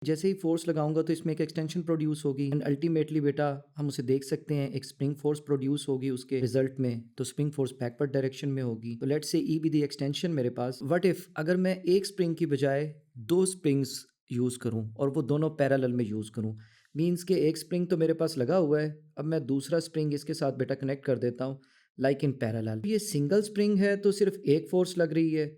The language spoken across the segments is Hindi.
जैसे ही फोर्स लगाऊंगा तो इसमें एक एक्सटेंशन प्रोड्यूस होगी एंड अल्टीमेटली बेटा हम उसे देख सकते हैं एक स्प्रिंग फोर्स प्रोड्यूस होगी उसके रिजल्ट में, तो स्प्रिंग फोर्स बैकवर्ड डायरेक्शन में होगी। तो let's say E be the extension मेरे पास। व्हाट इफ अगर मैं एक स्प्रिंग की बजाय दो स्प्रिंग्स यूज़ करूं और वो दोनों पैरेलल में यूज़ करूं, मीन्स के एक स्प्रिंग तो मेरे पास लगा हुआ है, अब मैं दूसरा स्प्रिंग इसके साथ बेटा कनेक्ट कर देता हूँ लाइक इन पैरेलल। ये सिंगल स्प्रिंग है तो सिर्फ एक फोर्स लग रही है,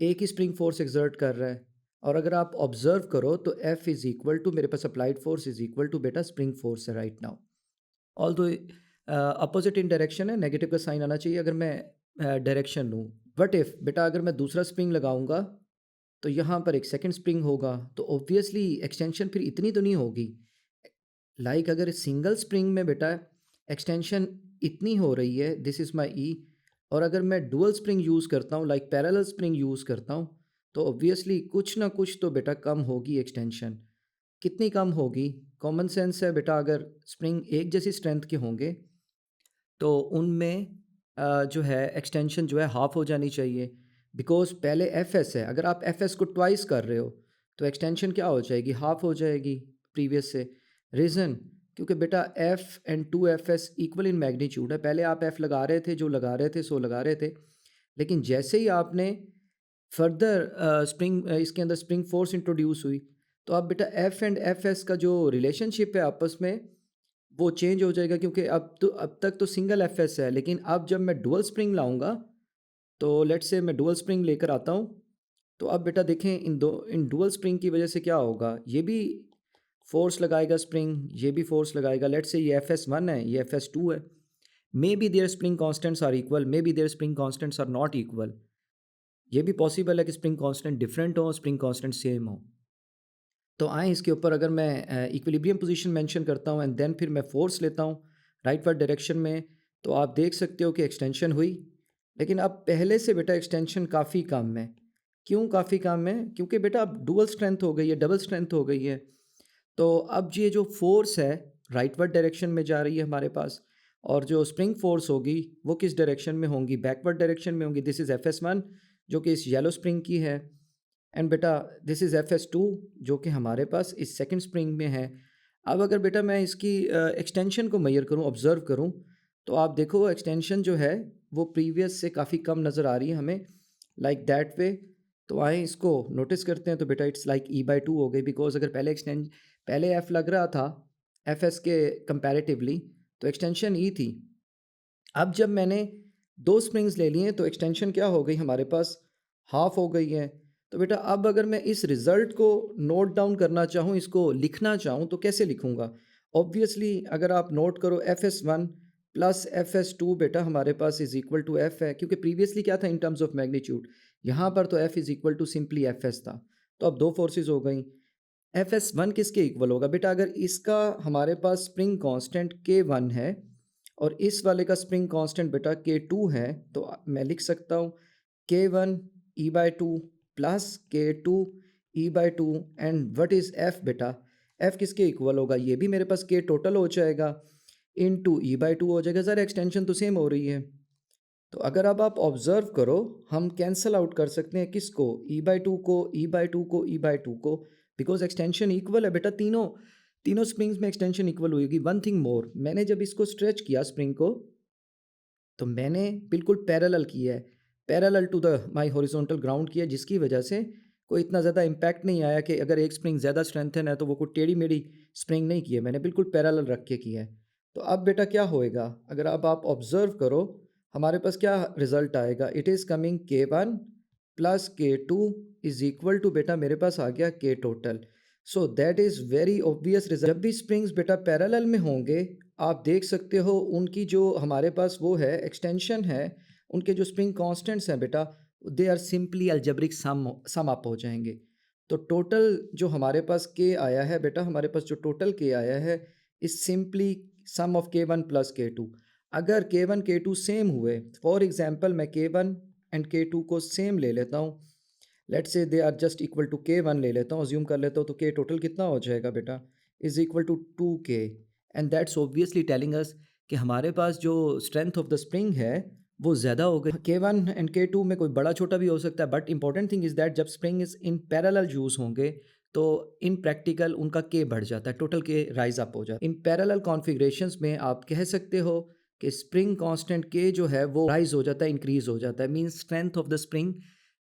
एक ही स्प्रिंग फोर्स एक्सर्ट कर रहा है। और अगर आप ऑब्जर्व करो तो एफ इज इक्वल टू, मेरे पास applied force is equal to बेटा स्प्रिंग फोर्स है right now. Although opposite in direction है, नेगेटिव का साइन आना चाहिए अगर मैं डायरेक्शन लूँ। बट इफ बेटा अगर मैं दूसरा स्प्रिंग लगाऊंगा तो यहाँ पर एक सेकंड स्प्रिंग होगा, तो ऑब्वियसली एक्सटेंशन फिर इतनी तो नहीं होगी। अगर सिंगल स्प्रिंग में बेटा एक्सटेंशन इतनी हो रही है, दिस इज़ माई ई, और अगर मैं डुअल स्प्रिंग यूज़ करता हूँ लाइक पैरेलल स्प्रिंग यूज़ करता हूँ, तो ऑब्वियसली कुछ ना कुछ तो बेटा कम होगी एक्सटेंशन। कितनी कम होगी? कॉमन सेंस है बेटा, अगर स्प्रिंग एक जैसी स्ट्रेंथ के होंगे तो उनमें जो है एक्सटेंशन जो है हाफ हो जानी चाहिए। बिकॉज पहले एफ एस है, अगर आप एफ एस को ट्वाइस कर रहे हो तो एक्सटेंशन क्या हो जाएगी? हाफ हो जाएगी प्रीवियस से। रीज़न, क्योंकि बेटा F and two F S equal in magnitude है। पहले आप एफ लगा रहे थे, जो लगा रहे थे सो लगा रहे थे, लेकिन जैसे ही आपने फर्दर स्प्रिंग इसके अंदर स्प्रिंग फोर्स इंट्रोड्यूस हुई, तो अब बेटा एफ एंड एफ एस का जो रिलेशनशिप है आपस में वो चेंज हो जाएगा, क्योंकि अब तक तो सिंगल एफ एस है, लेकिन अब जब मैं डुअल स्प्रिंग लाऊंगा, तो लेट्स से मैं डुअल स्प्रिंग लेकर आता हूँ, तो अब बेटा देखें इन डुअल स्प्रिंग की वजह से क्या होगा, ये भी फोर्स लगाएगा स्प्रिंग, ये भी फोर्स लगाएगा। लेट्स से ये एफ एस वन है, ये एफ एस टू है। Maybe there spring constants are equal, maybe there spring constants are not equal. ये भी पॉसिबल है कि स्प्रिंग कांस्टेंट डिफरेंट हो, स्प्रिंग कांस्टेंट सेम हो। तो आए इसके ऊपर, अगर मैं इक्विलिब्रियम पोजीशन मेंशन करता हूँ एंड देन फिर मैं फोर्स लेता हूँ राइट वर्ड डायरेक्शन में, तो आप देख सकते हो कि एक्सटेंशन हुई, लेकिन अब पहले से बेटा एक्सटेंशन काफ़ी कम है। क्यों काफ़ी कम है? क्योंकि बेटा अब डुअल स्ट्रेंथ हो गई है, डबल स्ट्रेंथ हो गई है। तो अब ये जो फोर्स है राइटवर्ड डायरेक्शन में जा रही है हमारे पास, और जो स्प्रिंग फोर्स होगी वो किस डायरेक्शन में होंगी? बैकवर्ड डायरेक्शन में होंगी। This is F S one जो कि इस येलो स्प्रिंग की है, एंड बेटा this is F S two जो कि हमारे पास इस सेकंड स्प्रिंग में है। अब अगर बेटा मैं इसकी एक्सटेंशन को मेजर करूं, ऑब्जर्व करूं, तो आप देखो एक्सटेंशन जो है वो प्रीवियस से काफ़ी कम नज़र आ रही है हमें, लाइक दैट वे। तो आए इसको नोटिस करते हैं, तो बेटा it's like E by two हो गई, बिकॉज अगर पहले एफ लग रहा था एफ एस के कंपैरेटिवली, तो एक्सटेंशन ई थी। अब जब मैंने दो स्प्रिंग्स ले लिए तो एक्सटेंशन क्या हो गई हमारे पास? हाफ हो गई है। तो बेटा अब अगर मैं इस रिज़ल्ट को नोट डाउन करना चाहूँ, इसको लिखना चाहूँ, तो कैसे लिखूँगा? ऑब्वियसली अगर आप नोट करो F S one plus F S two बेटा हमारे पास इज़ इक्वल टू एफ है, क्योंकि प्रीवियसली क्या था इन टर्म्स ऑफ मैग्नीट्यूड, यहाँ पर तो F is equal to simply F S था। तो अब दो फोर्सेज हो गई। एफ एस वन किसके इक्वल होगा बेटा? अगर इसका हमारे पास स्प्रिंग कांस्टेंट के वन है और इस वाले का स्प्रिंग कांस्टेंट बेटा के टू है, तो मैं लिख सकता हूँ K one E by two plus K two E by two. And what is F बेटा? एफ किसके इक्वल होगा? ये भी मेरे पास के टोटल हो जाएगा into E by two हो जाएगा। ज़रा एक्सटेंशन तो सेम हो रही है। तो अगर अब आप ऑब्जर्व करो, हम कैंसल आउट कर सकते हैं किसको? ई बाई टू को, ई बाई टू को, ई बाई टू को, बिकॉज एक्सटेंशन इक्वल है बेटा। तीनों तीनों स्प्रिंग्स में एक्सटेंशन इक्वल होगी। वन थिंग मोर, मैंने जब इसको स्ट्रेच किया स्प्रिंग को, तो मैंने बिल्कुल पैरेलल किया है, parallel to the my horizontal ground किया, जिसकी वजह से कोई इतना ज़्यादा इम्पैक्ट नहीं आया कि अगर एक स्प्रिंग ज़्यादा स्ट्रेंथन है तो वो कोई टेढ़ी मेढ़ी स्प्रिंग नहीं की है, मैंने बिल्कुल पैरेलल रख के किया है। तो अब बेटा क्या होएगा? अगर अब आप ऑब्जर्व करो हमारे पास क्या रिजल्ट आएगा? इट इज़ कमिंग के one plus K two is equal to बेटा मेरे पास आ गया के total. So that is very obvious result. जब भी स्प्रिंग्स बेटा पैरेलल में होंगे, आप देख सकते हो उनकी जो हमारे पास वो है एक्सटेंशन है, उनके जो स्प्रिंग कांस्टेंट्स हैं बेटा, they are simply algebraic sum up हो जाएंगे। तो टोटल जो हमारे पास के आया है बेटा, हमारे पास जो टोटल के आया है is simply sum of K one plus K two. अगर K one K two same हुए, फॉर एग्जाम्पल मैं K one and K two को सेम ले लेता हूँ, let's say they are just equal to K one ले लेता हूँ, अज्यूम कर लेता हूँ, तो के टोटल कितना हो जाएगा बेटा? इज इक्वल टू टू के। And that's obviously telling us कि हमारे पास जो स्ट्रेंथ ऑफ द स्प्रिंग है वो ज़्यादा हो गई। के वन एंड के टू में कोई बड़ा छोटा भी हो सकता है, but important thing is that जब spring is in parallel use होंगे तो इन प्रैक्टिकल उनका के बढ़ जाता है, टोटल के राइज अप हो जाता है। इन पैरेलल कॉन्फ़िगरेशंस में आप कह सकते हो कि स्प्रिंग कांस्टेंट के जो है वो राइज हो जाता है, इंक्रीज हो जाता है, means strength of the spring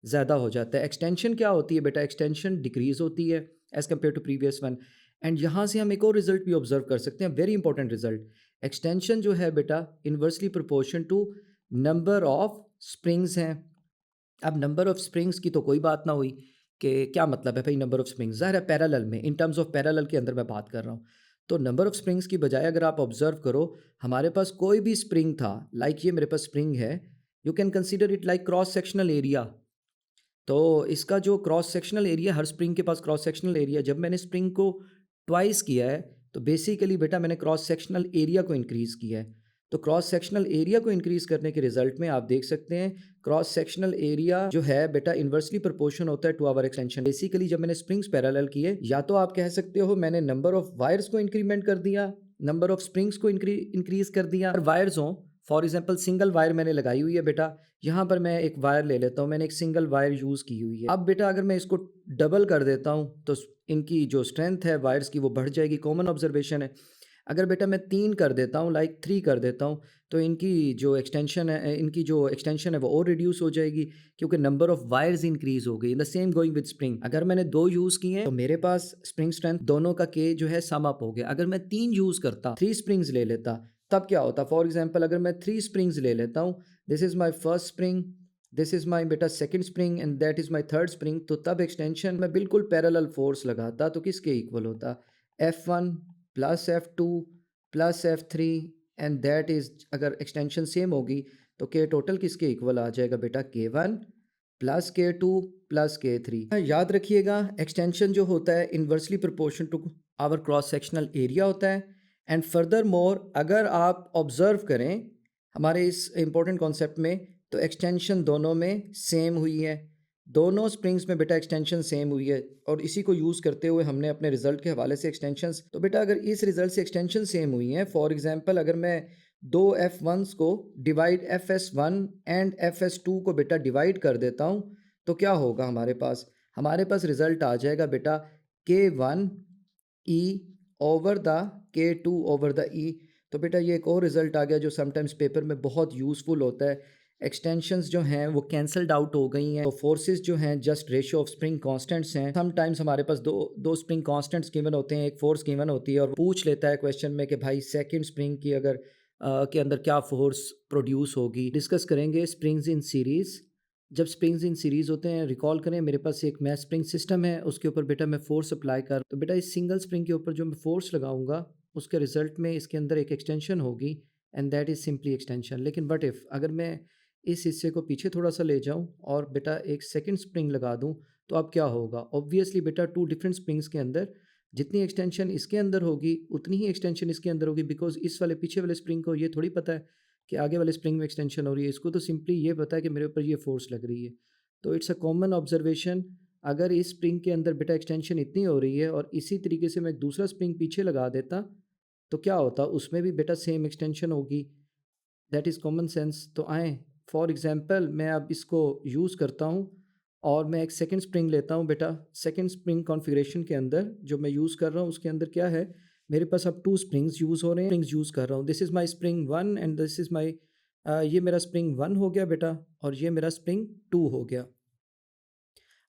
ज़्यादा हो जाता है। एक्सटेंशन क्या होती है बेटा? एक्सटेंशन डिक्रीज होती है as compare to previous one. And यहाँ से हम एक और रिजल्ट भी ऑब्जर्व कर सकते हैं, वेरी इंपॉर्टेंट रिजल्ट। एक्सटेंशन जो है बेटा inversely proportion to number of springs हैं। अब नंबर ऑफ स्प्रिंग्स की तो कोई बात ना हुई कि क्या मतलब है भाई नंबर ऑफ स्प्रिंग्स, ज़ाहिर है पैरेलल में, इन टर्म्स ऑफ पैरेलल के अंदर मैं बात कर रहा हूँ। तो नंबर ऑफ स्प्रिंग्स की बजाय अगर आप ऑब्जर्व करो, हमारे पास कोई भी स्प्रिंग था, लाइक ये मेरे पास स्प्रिंग है, you can consider it like cross sectional area. तो इसका जो क्रॉस सेक्शनल एरिया, हर स्प्रिंग के पास क्रॉस सेक्शनल एरिया, जब मैंने स्प्रिंग को ट्वाइस किया है तो बेसिकली बेटा मैंने क्रॉस सेक्शनल एरिया को इंक्रीज़ किया है। तो क्रॉस सेक्शनल एरिया को इंक्रीज़ करने के रिजल्ट में आप देख सकते हैं क्रॉस सेक्शनल एरिया जो है बेटा इन्वर्सली प्रोपोर्शन होता है टू आवर एक्सटेंशन। बेसिकली जब मैंने स्प्रिंग्स पैरेलल किए, या तो आप कह सकते हो मैंने नंबर ऑफ वायर्स को इंक्रीमेंट कर दिया, नंबर ऑफ स्प्रिंग्स को इंक्रीज कर दिया। और वायर्स हों, फॉर एग्जाम्पल सिंगल वायर मैंने लगाई हुई है बेटा, यहाँ पर मैं एक वायर ले लेता हूँ, मैंने एक सिंगल वायर यूज़ की हुई है। अब बेटा अगर मैं इसको डबल कर देता हूँ तो इनकी जो स्ट्रेंथ है वायर्स की वो बढ़ जाएगी, कॉमन ऑब्जर्वेशन है। अगर बेटा मैं 3 कर देता हूँ, लाइक 3 कर देता हूँ, तो इनकी जो एक्सटेंशन है वो और रिड्यूस हो जाएगी, क्योंकि नंबर ऑफ वायर्स इंक्रीज हो गई। The same going with spring, अगर मैंने 2 यूज़ किए हैं तो मेरे पास स्प्रिंग स्ट्रेंथ दोनों का के जो है सम अप हो गया। अगर मैं 3 यूज़ करता, 3 स्प्रिंग्स ले लेता, तब क्या होता? फॉर एग्जाम्पल अगर मैं 3 स्प्रिंग्स ले लेता हूँ, this is my first spring, this is my बेटा second spring and that is my third spring, तो तब एक्सटेंशन में बिल्कुल पैरेलल फोर्स लगाता तो किसके इक्वल होता? F1 plus F2 plus F3 and that is, अगर एक्सटेंशन सेम होगी तो के टोटल किसके इक्वल आ जाएगा बेटा? K1 plus K2 plus K3। याद रखिएगा एक्सटेंशन जो होता है inversely proportion to our cross sectional area होता है। एंड फर्दर मोर अगर आप ऑब्जर्व करें हमारे इस इंपॉर्टेंट कॉन्सेप्ट में, तो एक्सटेंशन दोनों में सेम हुई है, दोनों स्प्रिंग्स में बेटा एक्सटेंशन सेम हुई है। और इसी को यूज़ करते हुए हमने अपने रिजल्ट के हवाले से एक्सटेंशंस, तो बेटा अगर इस रिजल्ट से एक्सटेंशन सेम हुई हैं, फॉर एग्जांपल अगर मैं दो F1s को डिवाइड FS1 एंड FS2 को बेटा डिवाइड कर देता हूँ, तो क्या होगा हमारे पास रिजल्ट आ जाएगा बेटा K1 E over the K2 over the E। तो बेटा ये एक और रिजल्ट आ गया जो समटाइम्स पेपर में बहुत यूज़फुल होता है। एक्सटेंशंस जो हैं वो कैंसल्ड आउट हो गई हैं, तो फोर्सेस जो हैं just ratio of spring constants हैं। समटाइम्स हमारे पास दो स्प्रिंग कांस्टेंट्स गिवन होते हैं, एक फोर्स गिवन होती है, और पूछ लेता है क्वेश्चन में कि भाई सेकंड स्प्रिंग की अगर के अंदर क्या फोर्स प्रोड्यूस होगी। डिस्कस करेंगे स्प्रिंग्स इन सीरीज़। जब स्प्रिंग्स इन सीरीज़ होते हैं, रिकॉल करें मेरे पास एक मैथ स्प्रिंग सिस्टम है, उसके ऊपर बेटा मैं फोर्स अप्लाई कर, तो बेटा इस सिंगल स्प्रिंग के ऊपर जो मैं फोर्स लगाऊंगा उसके रिजल्ट में इसके अंदर एक एक्सटेंशन होगी and that is simply extension. लेकिन बट इफ़ अगर मैं इस हिस्से को पीछे थोड़ा सा ले जाऊं और बेटा एक सेकंड स्प्रिंग लगा दूं, तो अब क्या होगा? ऑब्वियसली बेटा टू डिफरेंट स्प्रिंग्स के अंदर जितनी एक्सटेंशन इसके अंदर होगी उतनी ही एक्सटेंशन इसके अंदर होगी, बिकॉज इस वाले पीछे वाले स्प्रिंग को ये थोड़ी पता है कि आगे वाले स्प्रिंग में एक्सटेंशन हो रही है, इसको तो सिंपली ये पता है कि मेरे ऊपर ये फोर्स लग रही है। तो इट्स अ कॉमन ऑब्जर्वेशन, अगर इस स्प्रिंग के अंदर बेटा एक्सटेंशन इतनी हो रही है और इसी तरीके से मैं दूसरा स्प्रिंग पीछे लगा देता, तो क्या होता? उसमें भी बेटा सेम एक्सटेंशन होगी। That is common sense. तो आए फॉर एग्जांपल मैं अब इसको यूज़ करता हूँ और मैं एक सेकंड स्प्रिंग लेता हूँ बेटा। सेकंड स्प्रिंग कॉन्फ़िगरेशन के अंदर जो मैं यूज़ कर रहा हूँ उसके अंदर क्या है, मेरे पास अब 2 स्प्रिंग्स यूज़ हो रहे हैं, स्प्रिंग्स यूज़ कर रहा हूँ। This is my spring 1 and this is my ये मेरा स्प्रिंग 1 हो गया बेटा, और ये मेरा स्प्रिंग 2 हो गया।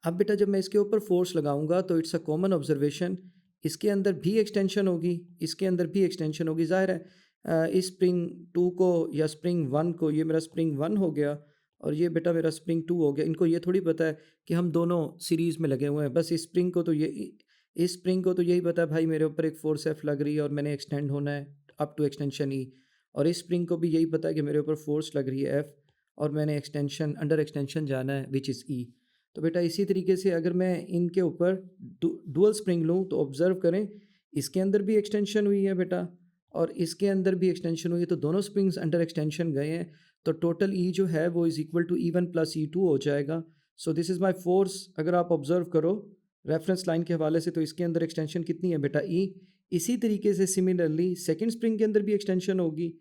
अब बेटा जब मैं इसके ऊपर फोर्स लगाऊंगा तो इट्स अ कॉमन ऑब्जर्वेशन, इसके अंदर भी एक्सटेंशन होगी, इसके अंदर भी एक्सटेंशन होगी। ज़ाहिर है इस स्प्रिंग 2 को या स्प्रिंग 1 को, ये मेरा स्प्रिंग 1 हो गया और ये बेटा मेरा स्प्रिंग 2 हो गया। इनको ये थोड़ी पता है कि हम दोनों सीरीज़ में लगे हुए हैं। बस इस स्प्रिंग को तो यही पता है भाई मेरे ऊपर एक फोर्स F लग रही है और मैंने एक्सटेंड होना है अप टू एक्सटेंशन E। और इस स्प्रिंग को भी यही पता है कि मेरे ऊपर फोर्स लग रही है F और मैंने अंडर एक्सटेंशन जाना है विच इज़ E। तो बेटा इसी तरीके से अगर मैं इनके ऊपर डुअल स्प्रिंग लूँ तो ऑब्ज़र्व करें, इसके अंदर भी एक्सटेंशन हुई है बेटा और इसके अंदर भी एक्सटेंशन हुई है, तो दोनों स्प्रिंग्स अंडर एक्सटेंशन गए हैं। तो टोटल ई जो है वो is equal to E1 plus E2 हो जाएगा। So this is my force. अगर आप ऑब्ज़र्व करो रेफरेंस लाइन के हवाले से, तो इसके अंदर एक्सटेंशन कितनी है बेटा? E। इसी तरीके से सिमिलरली सेकेंड स्प्रिंग के अंदर भी एक्सटेंशन होगी।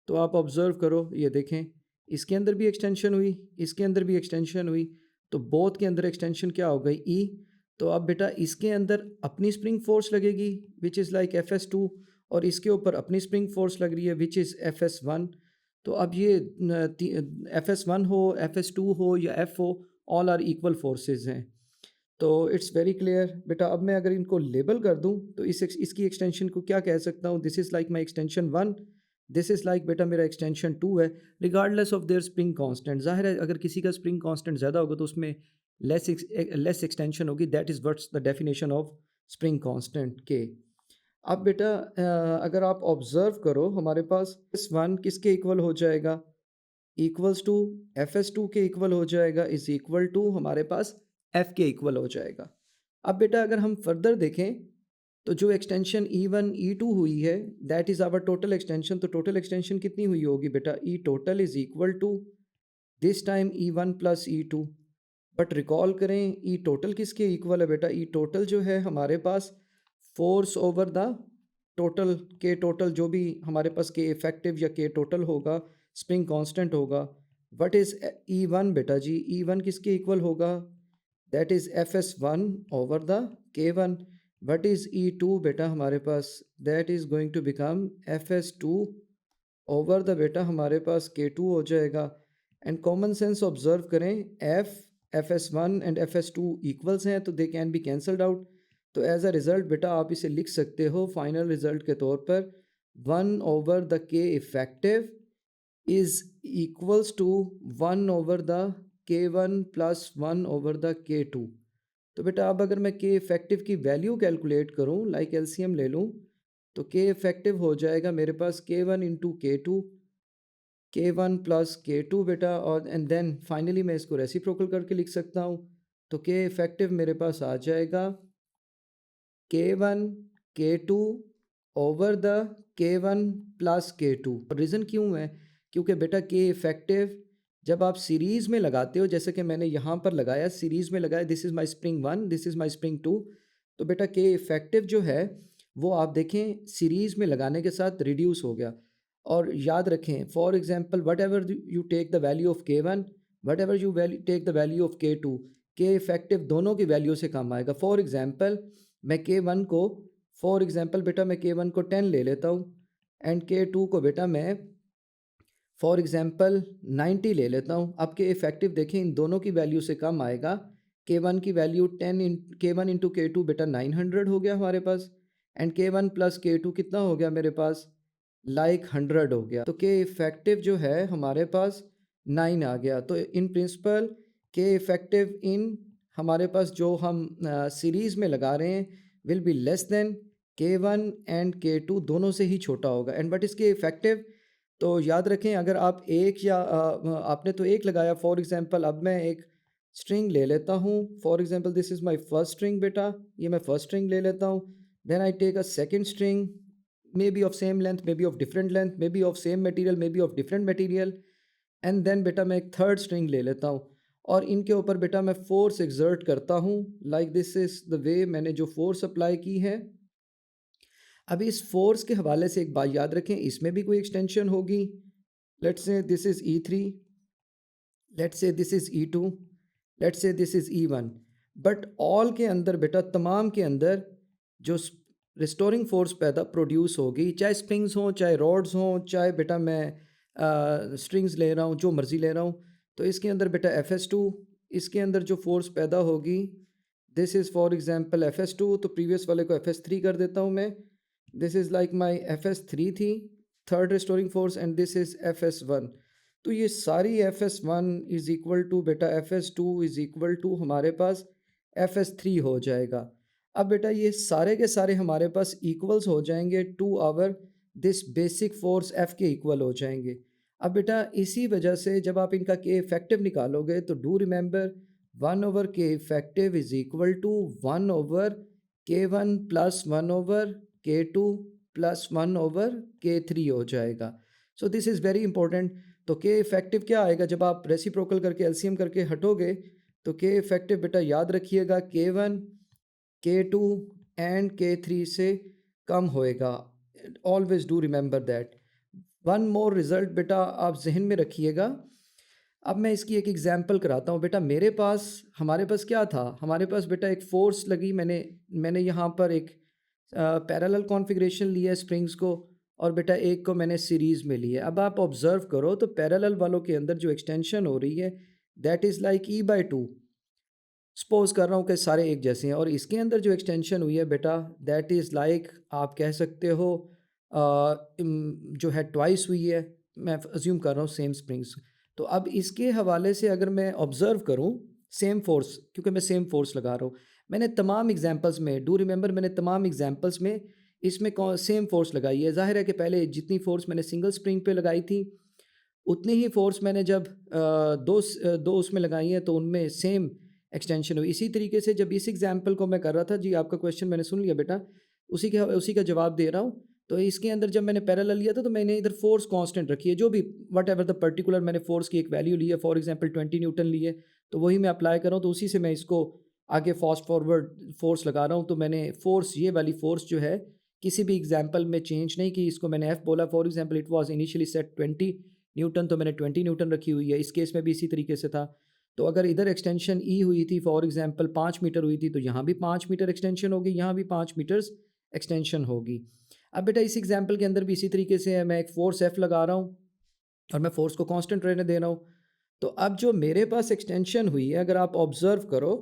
तो आप ऑब्ज़र्व करो, ये देखें, इसके अंदर भी एक्सटेंशन हुई, इसके अंदर भी एक्सटेंशन हुई, तो बोथ के अंदर एक्सटेंशन क्या हो गई? E। तो अब बेटा इसके अंदर अपनी स्प्रिंग फोर्स लगेगी विच इज़ लाइक Fs2, और इसके ऊपर अपनी स्प्रिंग फोर्स लग रही है विच इज़ Fs1। तो अब ये Fs1 हो, Fs2 हो या F हो, ऑल आर इक्वल फोर्सेस हैं। तो इट्स वेरी क्लियर बेटा। अब मैं अगर इनको लेबल कर दूं तो इसकी एक्सटेंशन को क्या कह सकता हूं? This is like my extension 1, this is like बेटा मेरा एक्सटेंशन 2 है, regardless of their spring constant. ज़ाहिर है अगर किसी का स्प्रिंग कांस्टेंट ज़्यादा होगा तो उसमें लेस एक्सटेंशन होगी। That is what's the definition of spring constant के। अब बेटा अगर आप ऑब्जर्व करो हमारे पास S1 किसके इक्वल हो जाएगा? इक्वल्स टू Fs2 के इक्वल हो जाएगा, इज इक्वल टू हमारे पास F के इक्वल हो जाएगा। अब बेटा अगर हम फर्दर देखें तो जो एक्सटेंशन E1 E2 हुई है that is our total extension. तो टोटल एक्सटेंशन कितनी हुई होगी बेटा? E total is equal to this time E1 plus E2। But recall करें ई टोटल किसके इक्वल है बेटा? ई टोटल जो है हमारे पास फोर्स ओवर द टोटल, के टोटल जो भी हमारे पास के इफेक्टिव या के टोटल होगा, स्प्रिंग कांस्टेंट होगा। व्हाट इज़ ई वन बेटा जी? ई वन किसके इक्वल होगा? That is Fs1 over the K1। What is E two बेटा हमारे पास? That is going to become Fs2 over the बेटा हमारे पास K2 हो जाएगा। एंड कॉमन सेंस ऑब्जर्व करें, Fs1 एंड Fs2 इक्वल्स हैं तो they can be cancelled out. तो एज अ रिज़ल्ट बेटा आप इसे लिख सकते हो फाइनल रिज़ल्ट के तौर पर 1 over the K effective is equals to 1 over the K1 plus 1 over the K2। तो बेटा अब अगर मैं के इफेक्टिव की वैल्यू कैलकुलेट करूं, लाइक एलसीएम ले लूं, तो के इफेक्टिव हो जाएगा मेरे पास K1 into K2, K1 plus K2 बेटा, और एंड देन फाइनली मैं इसको रेसिप्रोकल करके लिख सकता हूँ। तो के इफेक्टिव मेरे पास आ जाएगा K1 K2 over the K1 plus K2। Reason क्यों है? क्योंकि बेटा के इफेक्टिव जब आप सीरीज़ में लगाते हो, जैसे कि मैंने यहाँ पर लगाया, सीरीज़ में लगाया, this is my spring 1, this is my spring 2। तो बेटा के इफेक्टिव जो है वो आप देखें सीरीज़ में लगाने के साथ रिड्यूस हो गया। और याद रखें for example whatever you take the value of K1, whatever you take the value of K2, K effective दोनों की वैल्यू से कम आएगा। फॉर एग्जांपल मैं K1 को, फॉर एग्जांपल बेटा मैं K1 को 10 ले लेता हूँ एंड K2 को बेटा मैं फॉर एग्जांपल 90 ले लेता हूँ। अब के इफेक्टिव देखें इन दोनों की वैल्यू से कम आएगा। K1 की वैल्यू 10 K1 इंटू K2 बेटा 900 हो गया हमारे पास, एंड K1 प्लस K2 कितना हो गया मेरे पास? लाइक 100 हो गया। तो के इफेक्टिव जो है हमारे पास 9 आ गया। तो इन प्रिंसिपल के इफेक्टिव इन हमारे पास जो हम सीरीज़ में लगा रहे हैं will be less than K1 and K2 दोनों से ही छोटा होगा। एंड बट इसके इफेक्टिव तो याद रखें अगर आप एक या आपने तो एक लगाया, फॉर एग्जांपल अब मैं एक स्ट्रिंग ले लेता हूँ। For example this is my first string बेटा, ये मैं फर्स्ट स्ट्रिंग ले लेता हूँ। Then I take a second string, may be of same length, may be of different length, may be of same material, may be of different material. And then बेटा मैं एक थर्ड स्ट्रिंग ले लेता हूँ और इनके ऊपर बेटा मैं फोर्स एक्सर्ट करता हूँ। Like this is the way मैंने जो फोर्स अप्लाई की है। अभी इस फोर्स के हवाले से एक बात याद रखें, इसमें भी कोई एक्सटेंशन होगी। Let's say this is E3, let's say this is E2, let's say this is E1। But all के अंदर बेटा तमाम के अंदर जो रिस्टोरिंग फोर्स पैदा प्रोड्यूस होगी, चाहे स्प्रिंग्स हों, चाहे रॉड्स हों, चाहे बेटा मैं स्ट्रिंग्स ले रहा हूँ, जो मर्ज़ी ले रहा हूँ, तो इसके अंदर बेटा Fs2, इसके अंदर जो फोर्स पैदा होगी this is for example Fs2, तो प्रीवियस वाले को Fs3 कर देता हूँ मैं। This is like my Fs3 थी third restoring force, and this is Fs1। तो ये सारी Fs1 इज़ इक्वल टू बेटा Fs2 इज़ इक्वल टू हमारे पास Fs3 हो जाएगा। अब बेटा ये सारे के सारे हमारे पास इक्वल्स हो जाएंगे to our this basic force F के इक्वल हो जाएंगे। अब बेटा इसी वजह से जब आप इनका के इफेक्टिव निकालोगे तो do remember 1 over K effective is equal to 1 over K1 plus 1 over K2 plus 1 over K3 हो जाएगा। So this is very important. तो के इफेक्टिव क्या आएगा जब आप रेसिप्रोकल करके एलसीएम करके हटोगे? तो के इफेक्टिव बेटा याद रखिएगा K1 K2 एंड K3 से कम होएगा। Always do remember that. One more result बेटा आप जहन में रखिएगा। अब मैं इसकी एक एग्जांपल कराता हूँ बेटा। मेरे पास हमारे पास क्या था, हमारे पास बेटा एक फोर्स लगी, मैंने यहाँ पर एक पैरेलल कॉन्फ़िगरेशन लिया है स्प्रिंग्स को, और बेटा एक को मैंने सीरीज़ में लिया है। अब आप ऑब्ज़र्व करो तो पैरेलल वालों के अंदर जो एक्सटेंशन हो रही है that is like E/2। Suppose कर रहा हूँ कि सारे एक जैसे हैं, और इसके अंदर जो एक्सटेंशन हुई है बेटा दैट इज़ लाइक आप कह सकते हो जो है ट्वाइस हुई है। मैं अज्यूम कर रहा हूँ सेम स्प्रिंग्स। तो अब इसके हवाले से अगर मैं ऑब्ज़र्व करूँ सेम फोर्स, क्योंकि मैं सेम फोर्स लगा रहा हूँ, मैंने तमाम एग्जांपल्स में डू रिमेंबर मैंने तमाम एग्जांपल्स में इसमें सेम फोर्स लगाई है। ज़ाहिर है कि पहले जितनी फोर्स मैंने सिंगल स्प्रिंग पे लगाई थी उतनी ही फ़ोर्स मैंने जब दो उसमें लगाई हैं तो उनमें सेम एक्सटेंशन हुई। इसी तरीके से जब इस एग्ज़ाम्पल को मैं कर रहा था, जी आपका क्वेश्चन मैंने सुन लिया बेटा, उसी का जवाब दे रहा हूँ। तो इसके अंदर जब मैंने पैरेलल लिया था तो मैंने इधर फ़ोर्स कांस्टेंट रखी है, जो भी व्हाटएवर द पर्टिकुलर मैंने फ़ोर्स की एक वैल्यू ली है, फॉर एग्ज़ाम्पल 20 न्यूटन ली है, तो वही मैं अप्लाई कर रहा हूँ, तो उसी से मैं इसको आगे फ़ास्ट फॉरवर्ड फ़ोर्स लगा रहा हूँ। तो मैंने फ़ोर्स, ये वाली फ़ोर्स जो है किसी भी एग्ज़ाम्पल में चेंज नहीं की, इसको मैंने F बोला। For example it was initially set 20 Newton, तो मैंने 20 न्यूटन रखी हुई है। इस केस में भी इसी तरीके से था। तो अगर इधर एक्सटेंशन ई हुई थी फॉर एग्जांपल 5 मीटर हुई थी, तो यहाँ भी 5 मीटर एक्सटेंशन होगी, यहाँ भी 5 मीटर्स एक्सटेंशन होगी। अब बेटा इस एग्जांपल के अंदर भी इसी तरीके से है, मैं एक फोर्स एफ लगा रहा हूँ और मैं फोर्स को कांस्टेंट रहने दे रहा हूँ। तो अब जो मेरे पास एक्सटेंशन हुई है, अगर आप ऑब्जर्व करो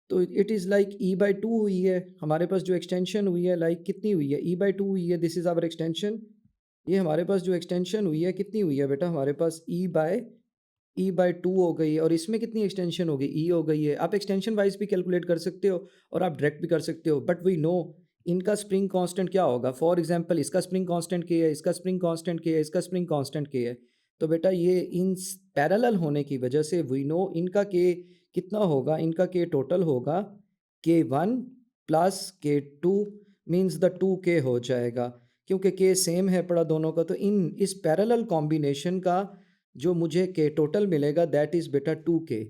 तो इट इज़ लाइक E/2 हुई है। हमारे पास जो एक्सटेंशन हुई है लाइक कितनी हुई है, E/2 हुई है। This is our extension. ये हमारे पास जो एक्सटेंशन हुई है कितनी हुई है बेटा, हमारे पास E/2 हो गई है, और इसमें कितनी एक्सटेंशन हो गई, E हो गई है। आप एक्सटेंशन वाइज भी कैलकुलेट कर सकते हो और आप डायरेक्ट भी कर सकते हो, बट वी नो इनका स्प्रिंग कांस्टेंट क्या होगा। फॉर एग्जांपल इसका स्प्रिंग कांस्टेंट के है, इसका स्प्रिंग कांस्टेंट के है, इसका स्प्रिंग कांस्टेंट के है। तो बेटा ये इन पैरेलल होने की वजह से वी नो इनका के कितना होगा, इनका के टोटल होगा K1 plus K2 means the 2K हो जाएगा, क्योंकि के सेम है पड़ा दोनों का। तो इस पैरेलल कॉम्बिनेशन का जो मुझे के टोटल मिलेगा दैट इज़ बेटा 2K।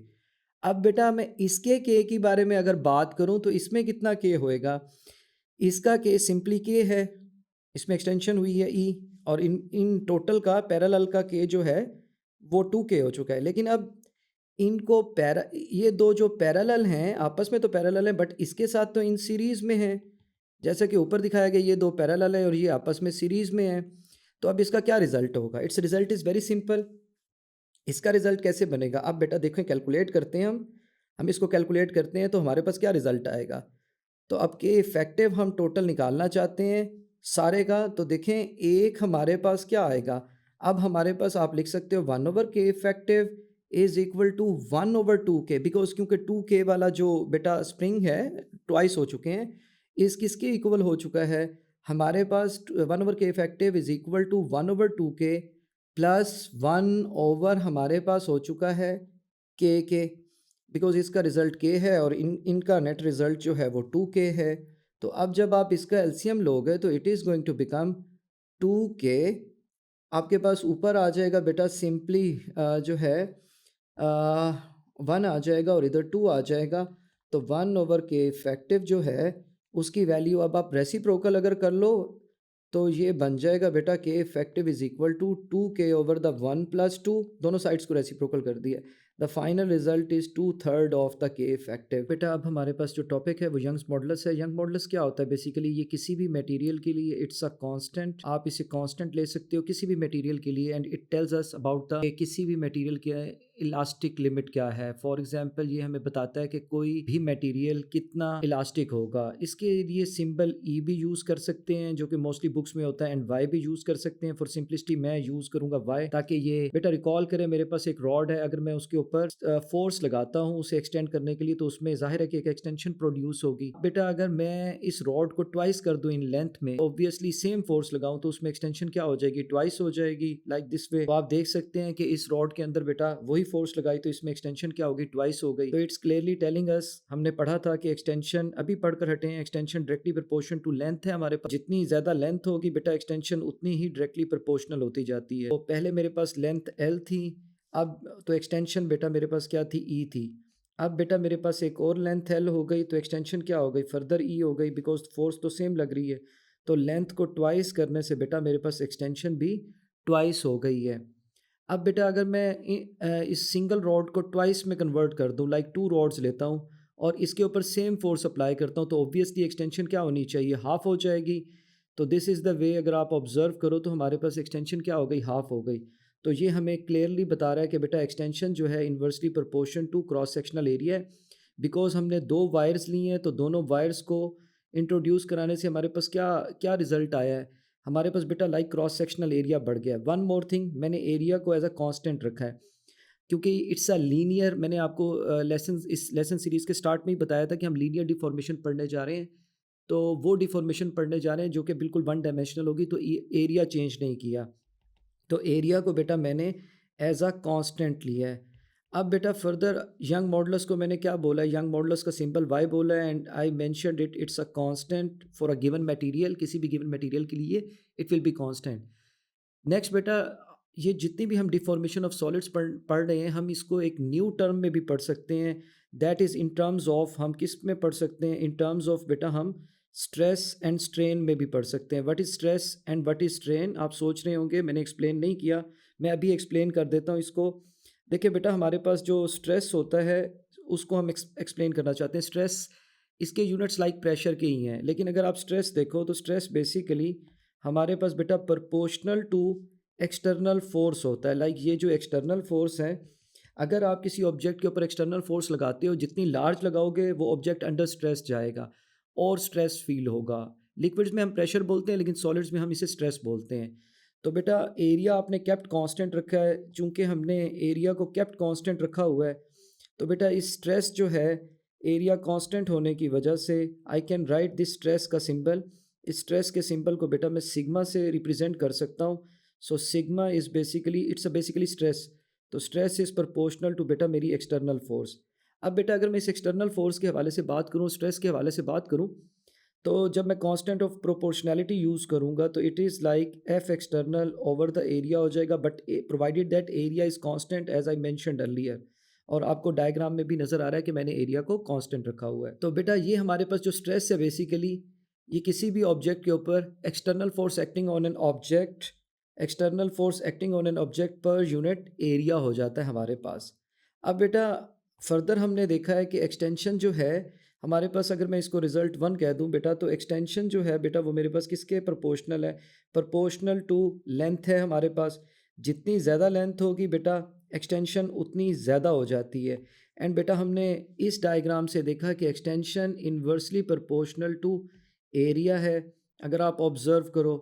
अब बेटा मैं इसके के की बारे में अगर बात करूं तो इसमें कितना के होएगा, इसका के सिंपली के है, इसमें एक्सटेंशन हुई है ई, और इन इन टोटल का पैरेलल का के जो है वो 2K हो चुका है। लेकिन अब इनको ये दो जो पैरेलल हैं आपस में तो पैरेलल हैं, बट इसके साथ तो इन सीरीज़ में है। जैसा कि ऊपर दिखाया गया ये दो पैरेलल है और ये आपस में सीरीज़ में है। तो अब इसका क्या रिजल्ट होगा, it's result is very simple. इसका रिजल्ट कैसे बनेगा, अब बेटा देखें कैलकुलेट करते हैं हम इसको कैलकुलेट करते हैं तो हमारे पास क्या रिजल्ट आएगा। तो अब के इफेक्टिव हम टोटल निकालना चाहते हैं सारे का, तो देखें एक हमारे पास क्या आएगा। अब हमारे पास आप लिख सकते हो 1/K effective is equal to 1/2K, because क्योंकि 2K वाला जो बेटा स्प्रिंग है ट्वाइस हो चुके हैं, इस किसके इक्वल हो चुका है, हमारे पास 1/K effective is equal to 1/2K plus 1 हमारे पास हो चुका है के, बिकॉज इसका रिज़ल्ट के है और इनका नेट रिज़ल्ट जो है वो 2K है। तो अब जब आप इसका एलसीएम लोगे तो it is going to become 2K। आपके पास ऊपर आ जाएगा बेटा सिंपली जो है 1 आ जाएगा और इधर 2 आ जाएगा। तो 1/K इफेक्टिव जो है उसकी वैल्यू अब आप रेसिप्रोकल अगर कर लो तो ये बन जाएगा बेटा के effective is equal to 2K/1 + 2, दोनों साइड्स को रेसिप्रोकल कर दिया। The final result is 2/3 of the K effective. बेटा अब हमारे पास जो टॉपिक है वो यंग्स मॉडुलस है। यंग मॉडुलस क्या होता है, बेसिकली ये किसी भी मटेरियल के लिए इट्स अ कांस्टेंट, आप इसे कांस्टेंट ले सकते हो किसी भी मटेरियल के लिए, and it tells us about the किसी भी मटेरियल के इलास्टिक लिमिट क्या है। फॉर एग्जांपल ये हमें बताता है कि कोई भी मटेरियल कितना इलास्टिक होगा। इसके लिए सिंबल ई भी यूज़ कर सकते हैं जो कि मोस्टली बुक्स में होता है, एंड वाई भी यूज़ कर सकते हैं। फॉर सिंपलिसिटी मैं यूज़ करूंगा वाई, ताकि ये बेटा रिकॉल करें। मेरे पास एक रॉड है, अगर मैं उसके ऊपर फोर्स लगाता हूँ उसे एक्सटेंड करने के लिए, तो उसमें जाहिर है कि एक एक्सटेंशन प्रोड्यूस होगी। बेटा अगर मैं इस रॉड को ट्वाइस कर दूं इन लेंथ में, ऑब्वियसली सेम फोर्स लगाऊं तो उसमें एक्सटेंशन क्या हो जाएगी, ट्वाइस हो जाएगी, लाइक दिस वे। तो आप देख सकते हैं कि इस रॉड के अंदर बेटा वही फोर्स लगाई तो इसमें एक्सटेंशन क्या होगी, ट्वाइस हो गई। तो इट्स क्लियरली टेलिंग अस, हमने पढ़ा था कि एक्सटेंशन, अभी पढ़कर हटे हैं, extension directly proportional to length है हमारे पास। जितनी ज्यादा लेंथ होगी बेटा एक्सटेंशन उतनी ही डायरेक्टली प्रोपोर्शनल होती जाती है। तो पहले मेरे पास लेंथ L थी, अब तो एक्सटेंशन बेटा मेरे पास क्या थी, E थी। अब बेटा मेरे पास एक और लेंथ L हो गई तो एक्सटेंशन क्या हो गई, फर्दर E हो गई, बिकॉज फोर्स तो सेम लग रही है। तो लेंथ को ट्वाइस करने से बेटा मेरे पास एक्सटेंशन भी ट्वाइस हो गई है। अब बेटा अगर मैं इस सिंगल रॉड को ट्वाइस में कन्वर्ट कर दूँ, लाइक 2 रॉड्स लेता हूँ और इसके ऊपर सेम फोर्स अप्लाई करता हूँ, तो ऑब्वियसली एक्सटेंशन क्या होनी चाहिए? हाफ़ हो जाएगी। तो दिस इज़ द वे, अगर आप ऑब्ज़र्व करो तो हमारे पास एक्सटेंशन क्या हो गई? हाफ़ हो गई। तो ये हमें क्लियरली बता रहा है कि बेटा एक्सटेंशन जो है inversely proportion to cross sectional area है। बिकॉज़ हमने 2 वायर्स ली हैं, तो दोनों वायर्स को इंट्रोड्यूस कराने से हमारे पास क्या क्या रिज़ल्ट आया है? हमारे पास बेटा लाइक क्रॉस सेक्शनल एरिया बढ़ गया है। वन मोर थिंग, मैंने एरिया को एज़ अ कांस्टेंट रखा है, क्योंकि इट्स अ लीनियर, मैंने आपको इस लेसन सीरीज़ के स्टार्ट में ही बताया था कि हम लीनियर डिफॉर्मेशन पढ़ने जा रहे हैं। तो वो डिफॉर्मेशन पढ़ने जा रहे हैं जो कि बिल्कुल वन डायमेंशनल होगी, तो एरिया चेंज नहीं किया। तो एरिया को बेटा मैंने एज अ कांस्टेंट लिया है। अब बेटा फर्दर यंग मॉडुलस को मैंने क्या बोला है? यंग मॉडुलस का सिंबल वाई बोला है and I mentioned it, it's a constant for a given material. किसी भी गिवन मटेरियल के लिए it will be constant. Next बेटा, ये जितनी भी हम डिफॉर्मेशन ऑफ सॉलिड्स पढ़ रहे हैं, हम इसको एक न्यू टर्म में भी पढ़ सकते हैं। That is in terms of, हम किस में पढ़ सकते हैं? इन टर्म्स ऑफ बेटा हम स्ट्रेस एंड स्ट्रेन में भी पढ़ सकते हैं। What is stress and what is strain? आप सोच रहे होंगे मैंने एक्सप्लेन नहीं किया, मैं अभी एक्सप्लेन कर देता हूँ इसको। देखिए बेटा, हमारे पास जो स्ट्रेस होता है उसको हम एक्सप्लेन करना चाहते हैं। स्ट्रेस, इसके यूनिट्स लाइक प्रेशर के ही हैं, लेकिन अगर आप स्ट्रेस देखो तो स्ट्रेस बेसिकली हमारे पास बेटा प्रोपोर्शनल टू एक्सटर्नल फोर्स होता है। लाइक ये जो एक्सटर्नल फोर्स है, अगर आप किसी ऑब्जेक्ट के ऊपर एक्सटर्नल फोर्स लगाते हो, जितनी लार्ज लगाओगे वो ऑब्जेक्ट अंडर स्ट्रेस जाएगा और स्ट्रेस फील होगा। लिक्विड्स में हम प्रेशर बोलते हैं, लेकिन सॉलिड्स में हम इसे स्ट्रेस बोलते हैं। तो बेटा एरिया आपने केप्ट कांस्टेंट रखा है, चूंकि हमने एरिया को केप्ट कांस्टेंट रखा हुआ है, तो बेटा इस स्ट्रेस जो है, एरिया कांस्टेंट होने की वजह से आई कैन राइट दिस स्ट्रेस का सिंबल। इस स्ट्रेस के सिंबल को बेटा मैं सिग्मा से रिप्रेजेंट कर सकता हूँ। So sigma is basically, it's a basically stress. तो स्ट्रेस इज़ प्रोपोर्शनल टू बेटा मेरी एक्सटर्नल फोर्स। अब बेटा अगर मैं इस एक्सटर्नल फोर्स के हवाले से बात करूँ, स्ट्रेस के हवाले से बात करूँ, तो जब मैं कांस्टेंट ऑफ प्रोपोर्शनैलिटी यूज़ करूँगा तो it is like F external over the area हो जाएगा, but provided that area is constant as I mentioned earlier. और आपको डायग्राम में भी नज़र आ रहा है कि मैंने एरिया को कांस्टेंट रखा हुआ है। तो बेटा ये हमारे पास जो स्ट्रेस है बेसिकली, ये किसी भी ऑब्जेक्ट के ऊपर external force acting on an object, external force acting on an object पर यूनिट एरिया हो जाता है हमारे पास। अब बेटा फर्दर हमने देखा है कि एक्सटेंशन जो है हमारे पास, अगर मैं इसको रिजल्ट वन कह दूं बेटा, तो एक्सटेंशन जो है बेटा वो मेरे पास किसके प्रोपोर्शनल है? प्रोपोर्शनल टू लेंथ है हमारे पास। जितनी ज़्यादा लेंथ होगी बेटा एक्सटेंशन उतनी ज़्यादा हो जाती है। एंड बेटा हमने इस डायग्राम से देखा कि extension inversely proportional to area है। अगर आप ऑब्ज़र्व करो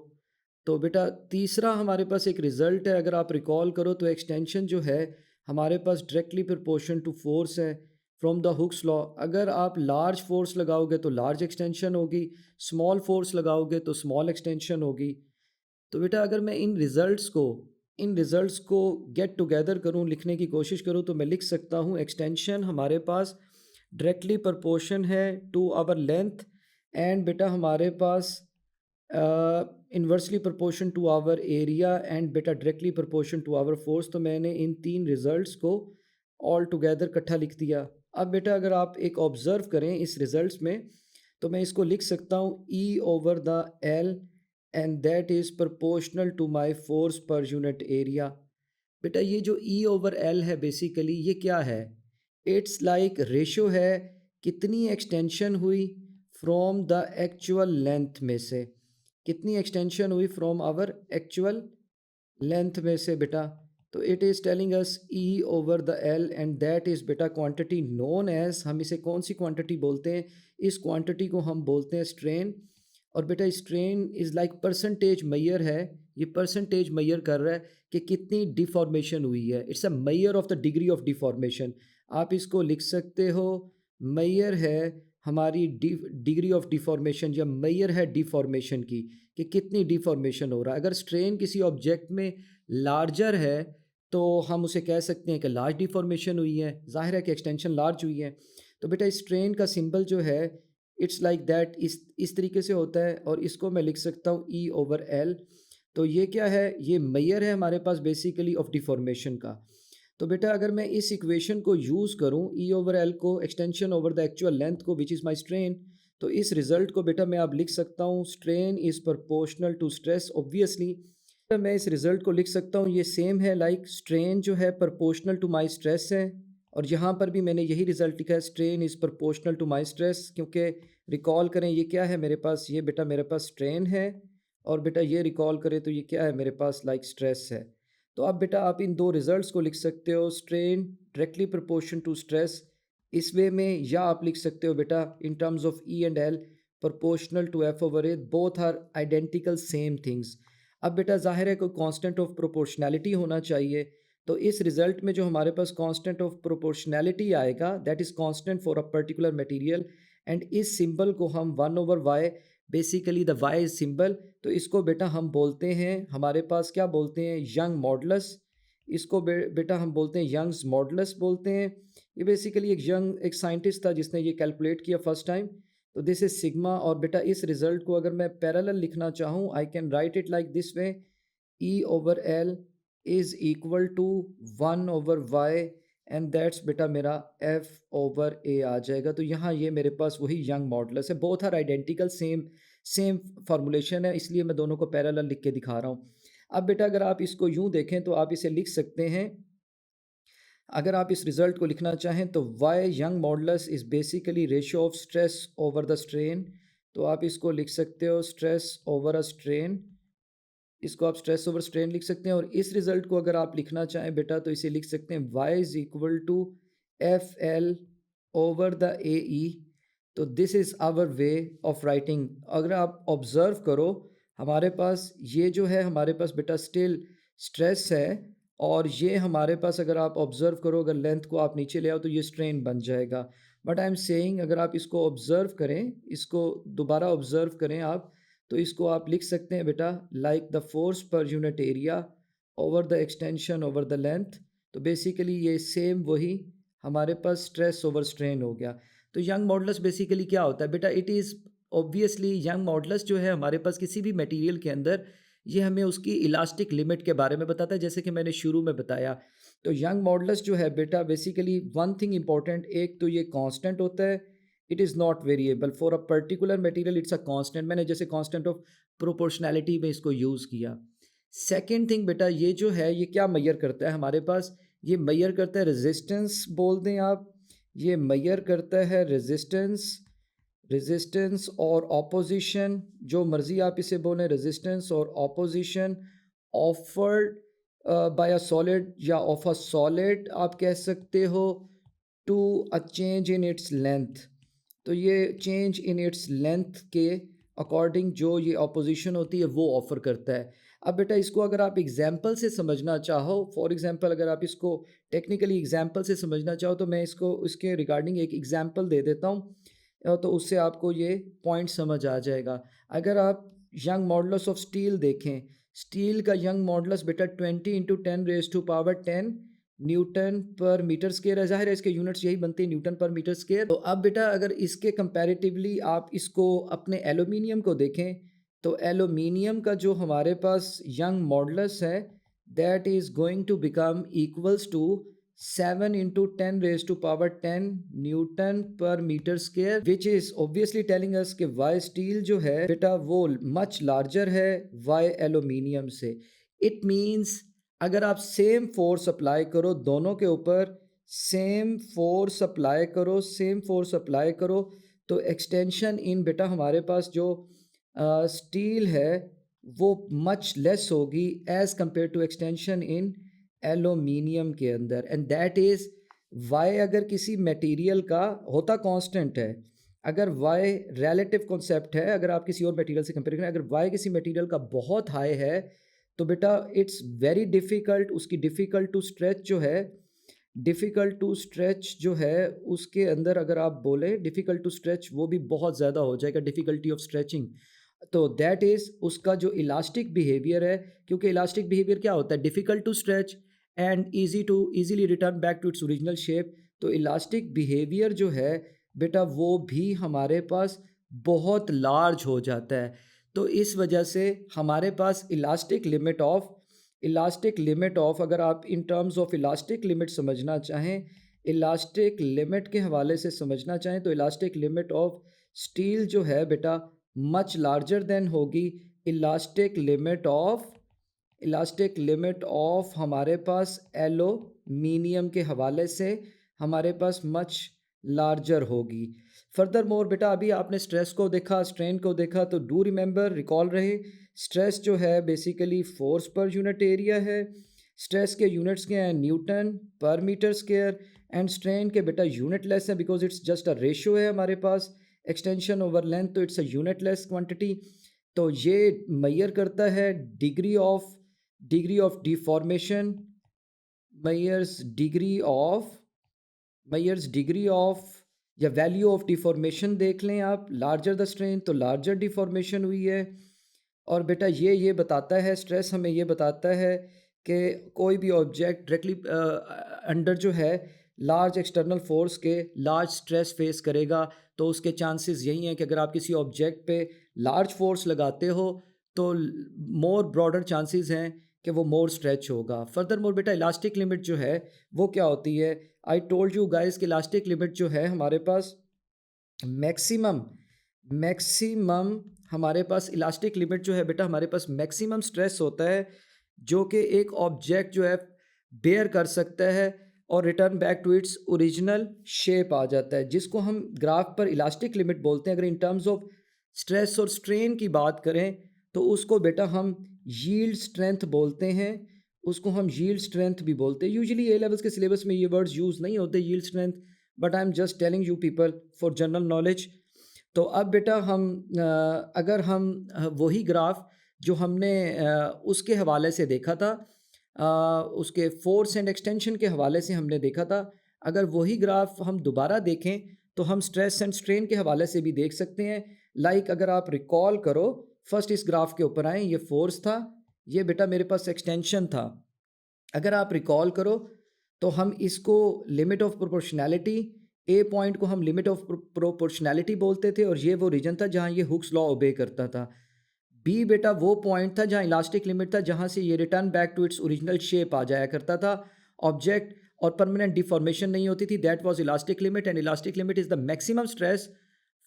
तो बेटा तीसरा हमारे पास एक रिज़ल्ट है, अगर आप रिकॉल करो तो एक्सटेंशन जो है हमारे पास डायरेक्टली प्रोपोर्शन टू फोर्स है फ्रॉम द हुक्स लॉ। अगर आप लार्ज फोर्स लगाओगे तो लार्ज एक्सटेंशन होगी, स्मॉल फोर्स लगाओगे तो स्मॉल एक्सटेंशन होगी। तो बेटा अगर मैं इन रिज़ल्ट्स को गेट टुगेदर करूं, लिखने की कोशिश करूं, तो मैं लिख सकता हूं एक्सटेंशन हमारे पास डायरेक्टली प्रोपोर्शन है टू आवर लेंथ, एंड बेटा हमारे पास inversely proportion to our area, and बेटा directly proportion to our force. तो मैंने इन तीन रिजल्ट्स को ऑल टुगेदर इकट्ठा लिख दिया। अब बेटा अगर आप एक ऑब्ज़र्व करें इस रिजल्ट्स में, तो मैं इसको लिख सकता हूँ E over the L, and that is proportional to my force पर यूनिट एरिया। बेटा ये जो ई ओवर एल है बेसिकली ये क्या है? इट्स लाइक रेशो है कितनी एक्सटेंशन हुई फ्रॉम द एक्चुअल लेंथ में से, कितनी एक्सटेंशन हुई फ्रॉम आवर एक्चुअल लेंथ में से बेटा। तो it is telling us E over the L, and that is बेटा क्वांटिटी नोन एज, हम इसे कौन सी क्वांटिटी बोलते हैं? इस क्वांटिटी को हम बोलते हैं स्ट्रेन। और बेटा strain is like percentage Maihar है, ये परसेंटेज मैयर कर रहा है कि कितनी डिफॉर्मेशन हुई है। It's a measure of the degree of deformation. आप इसको लिख सकते हो मैयर है हमारी डिग्री ऑफ डिफॉर्मेशन, या मैयर है डिफॉर्मेशन की, कि कितनी डिफॉर्मेशन हो रहा है। अगर स्ट्रेन किसी ऑब्जेक्ट में लार्जर है तो हम उसे कह सकते हैं कि लार्ज डिफॉर्मेशन हुई है, जाहिर है कि एक्सटेंशन लार्ज हुई है। तो बेटा स्ट्रेन का सिंबल जो है इट्स लाइक दैट, इस तरीके से होता है, और इसको मैं लिख सकता हूँ ई ओवर एल। तो ये क्या है? ये मैयर है हमारे पास बेसिकली ऑफ डिफॉर्मेशन का। तो बेटा अगर मैं इस इक्वेशन को यूज़ करूँ ई ओवर एल को extension over the actual length को विच इज़ माई स्ट्रेन, तो इस रिज़ल्ट को बेटा मैं अब लिख सकता हूँ strain is proportional to stress. Obviously तो मैं इस रिज़ल्ट को लिख सकता हूँ, ये सेम है लाइक स्ट्रेन जो है प्रोपोर्शनल टू माई स्ट्रेस है, और यहाँ पर भी मैंने यही रिज़ल्ट लिखा है, strain is proportional to my stress, क्योंकि रिकॉल करें ये क्या है मेरे पास, ये बेटा मेरे पास स्ट्रेन है, और बेटा ये रिकॉल करें तो ये क्या है मेरे पास, लाइक स्ट्रेस है। तो अब बेटा आप इन दो रिज़ल्ट्स को लिख सकते हो, strain directly proportion to stress इस वे में, या आप लिख सकते हो बेटा in terms of E and L proportional to F over A, both are identical same things. अब बेटा ज़ाहिर है कोई कांस्टेंट ऑफ प्रोपोर्शनैलिटी होना चाहिए, तो इस रिज़ल्ट में जो हमारे पास कांस्टेंट ऑफ प्रोपोर्शनैलिटी आएगा that is constant for a particular material, and इस सिंबल को हम 1/y, basically the y symbol, तो इसको बेटा हम बोलते हैं, हमारे पास क्या बोलते हैं, यंग मॉडुलस। इसको बेटा हम बोलते हैं यंग्स मॉडुलस बोलते हैं। ये बेसिकली एक साइंटिस्ट था जिसने ये कैलकुलेट किया फर्स्ट टाइम। तो दिस इज सिग्मा, और बेटा इस रिजल्ट को अगर मैं पैरेलल लिखना चाहूँ I can write it like this way, E over L is equal to 1/y, and that's बेटा मेरा एफ ओवर ए आ जाएगा। तो यहाँ ये मेरे पास वही यंग मॉडुलस है, both are identical, same same formulation है, इसलिए मैं दोनों को पैरेलल लिख के दिखा रहा हूँ। अब बेटा अगर आप इसको यूँ देखें तो आप इसे लिख सकते हैं, अगर आप इस रिज़ल्ट को लिखना चाहें तो Y Young modulus is basically ratio of stress over the strain, तो आप इसको लिख सकते हो स्ट्रेस ओवर अ स्ट्रेन, इसको आप स्ट्रेस ओवर स्ट्रेन लिख सकते हैं। और इस रिज़ल्ट को अगर आप लिखना चाहें बेटा तो इसे लिख सकते हैं Y is equal to F L over the A E. तो this is our way of writing. अगर आप ऑब्ज़र्व करो, हमारे पास ये जो है हमारे पास बेटा स्टिल स्ट्रेस है, और ये हमारे पास अगर आप ऑब्ज़र्व करो, अगर लेंथ को आप नीचे ले आओ तो ये स्ट्रेन बन जाएगा। बट आई एम सेइंग अगर आप इसको ऑब्ज़र्व करें, इसको दोबारा ऑब्ज़र्व करें आप, तो इसको आप लिख सकते हैं बेटा लाइक द फोर्स पर unit area over the extension over the length. तो बेसिकली ये सेम वही हमारे पास स्ट्रेस ओवर स्ट्रेन हो गया। तो यंग मॉडुलस बेसिकली क्या होता है बेटा, it is obviously young modulus जो है हमारे पास किसी भी मटेरियल के अंदर, ये हमें उसकी इलास्टिक लिमिट के बारे में बताता है, जैसे कि मैंने शुरू में बताया। तो यंग मॉडुलस जो है बेटा बेसिकली वन थिंग इंपॉर्टेंट, एक तो ये कांस्टेंट होता है, it is not variable for a particular material, it's a constant. मैंने जैसे कांस्टेंट ऑफ प्रोपोर्शनैलिटी में इसको यूज़ किया। सेकंड थिंग बेटा ये जो है ये क्या मेजर करता है हमारे पास, ये मेजर करता है रेजिस्टेंस बोल दें आप, ये मेजर करता है रेजिस्टेंस, रेजिस्टेंस और ऑपोजिशन, जो मर्जी आप इसे बोलें, रेजिस्टेंस और opposition offered by a solid, या ऑफ अ सॉलिड आप कह सकते हो, to a change in its length. तो ये चेंज इन इट्स लेंथ के अकॉर्डिंग जो ये ऑपोजिशन होती है वो ऑफ़र करता है। अब बेटा इसको अगर आप एग्जांपल से समझना चाहो, फॉर एग्जांपल अगर आप इसको टेक्निकली एग्जांपल से समझना चाहो, तो मैं इसको इसके रिगार्डिंग एक एग्जांपल दे देता हूँ, तो उससे आपको ये पॉइंट समझ आ जाएगा। अगर आप यंग मॉडुलस ऑफ स्टील देखें, स्टील का यंग मॉडुलस बेटा 20 × 10⁻10 न्यूटन पर मीटर स्क्वायर है। ज़ाहिर है इसके यूनिट्स यही बनते हैं, न्यूटन पर मीटर स्क्वायर। तो अब बेटा अगर इसके कंपैरेटिवली आप इसको अपने एल्यूमिनियम को देखें, तो एल्यूमिनियम का जो हमारे पास यंग मॉडुलस है that is going to become equals to 7 × 10⁻10 newton per metre square, which is obviously telling us कि वाई स्टील जो है बेटा वो मच लार्जर है वाई एल्यूमिनियम से। इट मीन्स अगर आप सेम फोर्स अप्लाई करो दोनों के ऊपर, सेम फोर्स अप्लाई करो, सेम फोर्स अप्लाई करो, तो एक्सटेंशन इन बेटा हमारे पास जो स्टील है वो मच लेस होगी as compare to extension in aluminium के अंदर, एंड दैट इज़ वाई अगर किसी मटेरियल का होता कांस्टेंट है, अगर वाई रिलेटिव कॉन्सेप्ट है, अगर आप किसी और मटेरियल से कंपेयर करें, अगर वाई किसी मटेरियल का बहुत हाई है तो बेटा इट्स वेरी डिफ़िकल्ट, उसकी डिफ़िकल्ट टू स्ट्रेच जो है, डिफ़िकल्ट टू स्ट्रेच जो है उसके अंदर अगर आप बोलें डिफ़िकल्ट टू स्ट्रेच वो भी बहुत ज़्यादा हो जाएगा, डिफ़िकल्टी ऑफ स्ट्रेचिंग। तो दैट इज़ उसका जो इलास्टिक बिहेवियर है, क्योंकि इलास्टिक बिहेवियर क्या होता है, difficult to stretch and easily return back to its original shape. तो इलास्टिक बिहेवियर जो है बेटा वो भी हमारे पास बहुत लार्ज हो जाता है। तो इस वजह से हमारे पास इलास्टिक लिमिट ऑफ अगर आप इन टर्म्स ऑफ इलास्टिक लिमिट समझना चाहें, इलास्टिक लिमिट के हवाले से समझना चाहें, तो इलास्टिक लिमिट ऑफ स्टील जो है बेटा मच लार्जर देन होगी elastic limit of elastic limit of हमारे पास एल्यूमिनियम के हवाले से हमारे पास मच लार्जर होगी। फर्दर मोर बेटा अभी आपने स्ट्रेस को देखा, स्ट्रेन को देखा, तो डू रिमेंबर, रिकॉल रहे, स्ट्रेस जो है बेसिकली फोर्स पर यूनिट एरिया है। स्ट्रेस के यूनिट्स के हैं Newton per metre square, and strain के बेटा यूनिट लेस है because it's just a ratio है हमारे पास, एक्सटेंशन ओवर लेंथ, तो it's a unit less quantity. तो ये मैयर करता है degree of deformation, measures degree of या वैल्यू ऑफ डिफॉर्मेशन देख लें आप, लार्जर द स्ट्रेन तो लार्जर डिफॉर्मेशन हुई है। और बेटा ये बताता है, स्ट्रेस हमें ये बताता है कि कोई भी ऑब्जेक्ट डायरेक्टली अंडर जो है लार्ज एक्सटर्नल फोर्स के लार्ज स्ट्रेस फेस करेगा, तो उसके चांसेस यही हैं कि अगर आप किसी ऑब्जेक्ट पे लार्ज फोर्स लगाते हो तो मोर ब्रॉडर चांसेस हैं कि वो मोर स्ट्रेच होगा। फर्दर मोर बेटा इलास्टिक लिमिट जो है वो क्या होती है, आई टोल्ड यू गाइस कि इलास्टिक लिमिट जो है हमारे पास मैक्सिमम मैक्सिमम हमारे पास इलास्टिक लिमिट जो है बेटा हमारे पास मैक्सिमम स्ट्रेस होता है जो कि एक ऑब्जेक्ट जो है बेयर कर सकता है और return back to its original shape आ जाता है, जिसको हम ग्राफ पर इलास्टिक लिमिट बोलते हैं। अगर इन टर्म्स ऑफ स्ट्रेस और स्ट्रेन की बात करें तो उसको बेटा हम यील्ड स्ट्रेंथ बोलते हैं, उसको हम यील्ड स्ट्रेंथ भी बोलते हैं। यूजुअली ए लेवल्स के सिलेबस में ये वर्ड्स यूज़ नहीं होते yield strength, but I am just telling you people for general knowledge. तो अब बेटा हम अगर हम वही ग्राफ जो हमने उसके हवाले से देखा था, उसके फोर्स एंड एक्सटेंशन के हवाले से हमने देखा था, अगर वही ग्राफ हम दोबारा देखें तो हम स्ट्रेस एंड स्ट्रेन के हवाले से भी देख सकते हैं। लाइक अगर आप रिकॉल करो, फर्स्ट इस ग्राफ के ऊपर आए, ये फोर्स था, ये बेटा मेरे पास एक्सटेंशन था। अगर आप रिकॉल करो तो हम इसको limit of proportionality, A point को हम लिमिट ऑफ प्रोपोर्शनैलिटी बोलते थे और ये वो रीजन था जहाँ ये हुक्स लॉ ओबे करता था। बी बेटा वो पॉइंट था जहाँ इलास्टिक लिमिट था, जहाँ से ये return back to its original shape आ जाया करता था ऑब्जेक्ट और परमानेंट डिफॉर्मेशन नहीं होती थी, that was elastic limit. And elastic limit is the maximum stress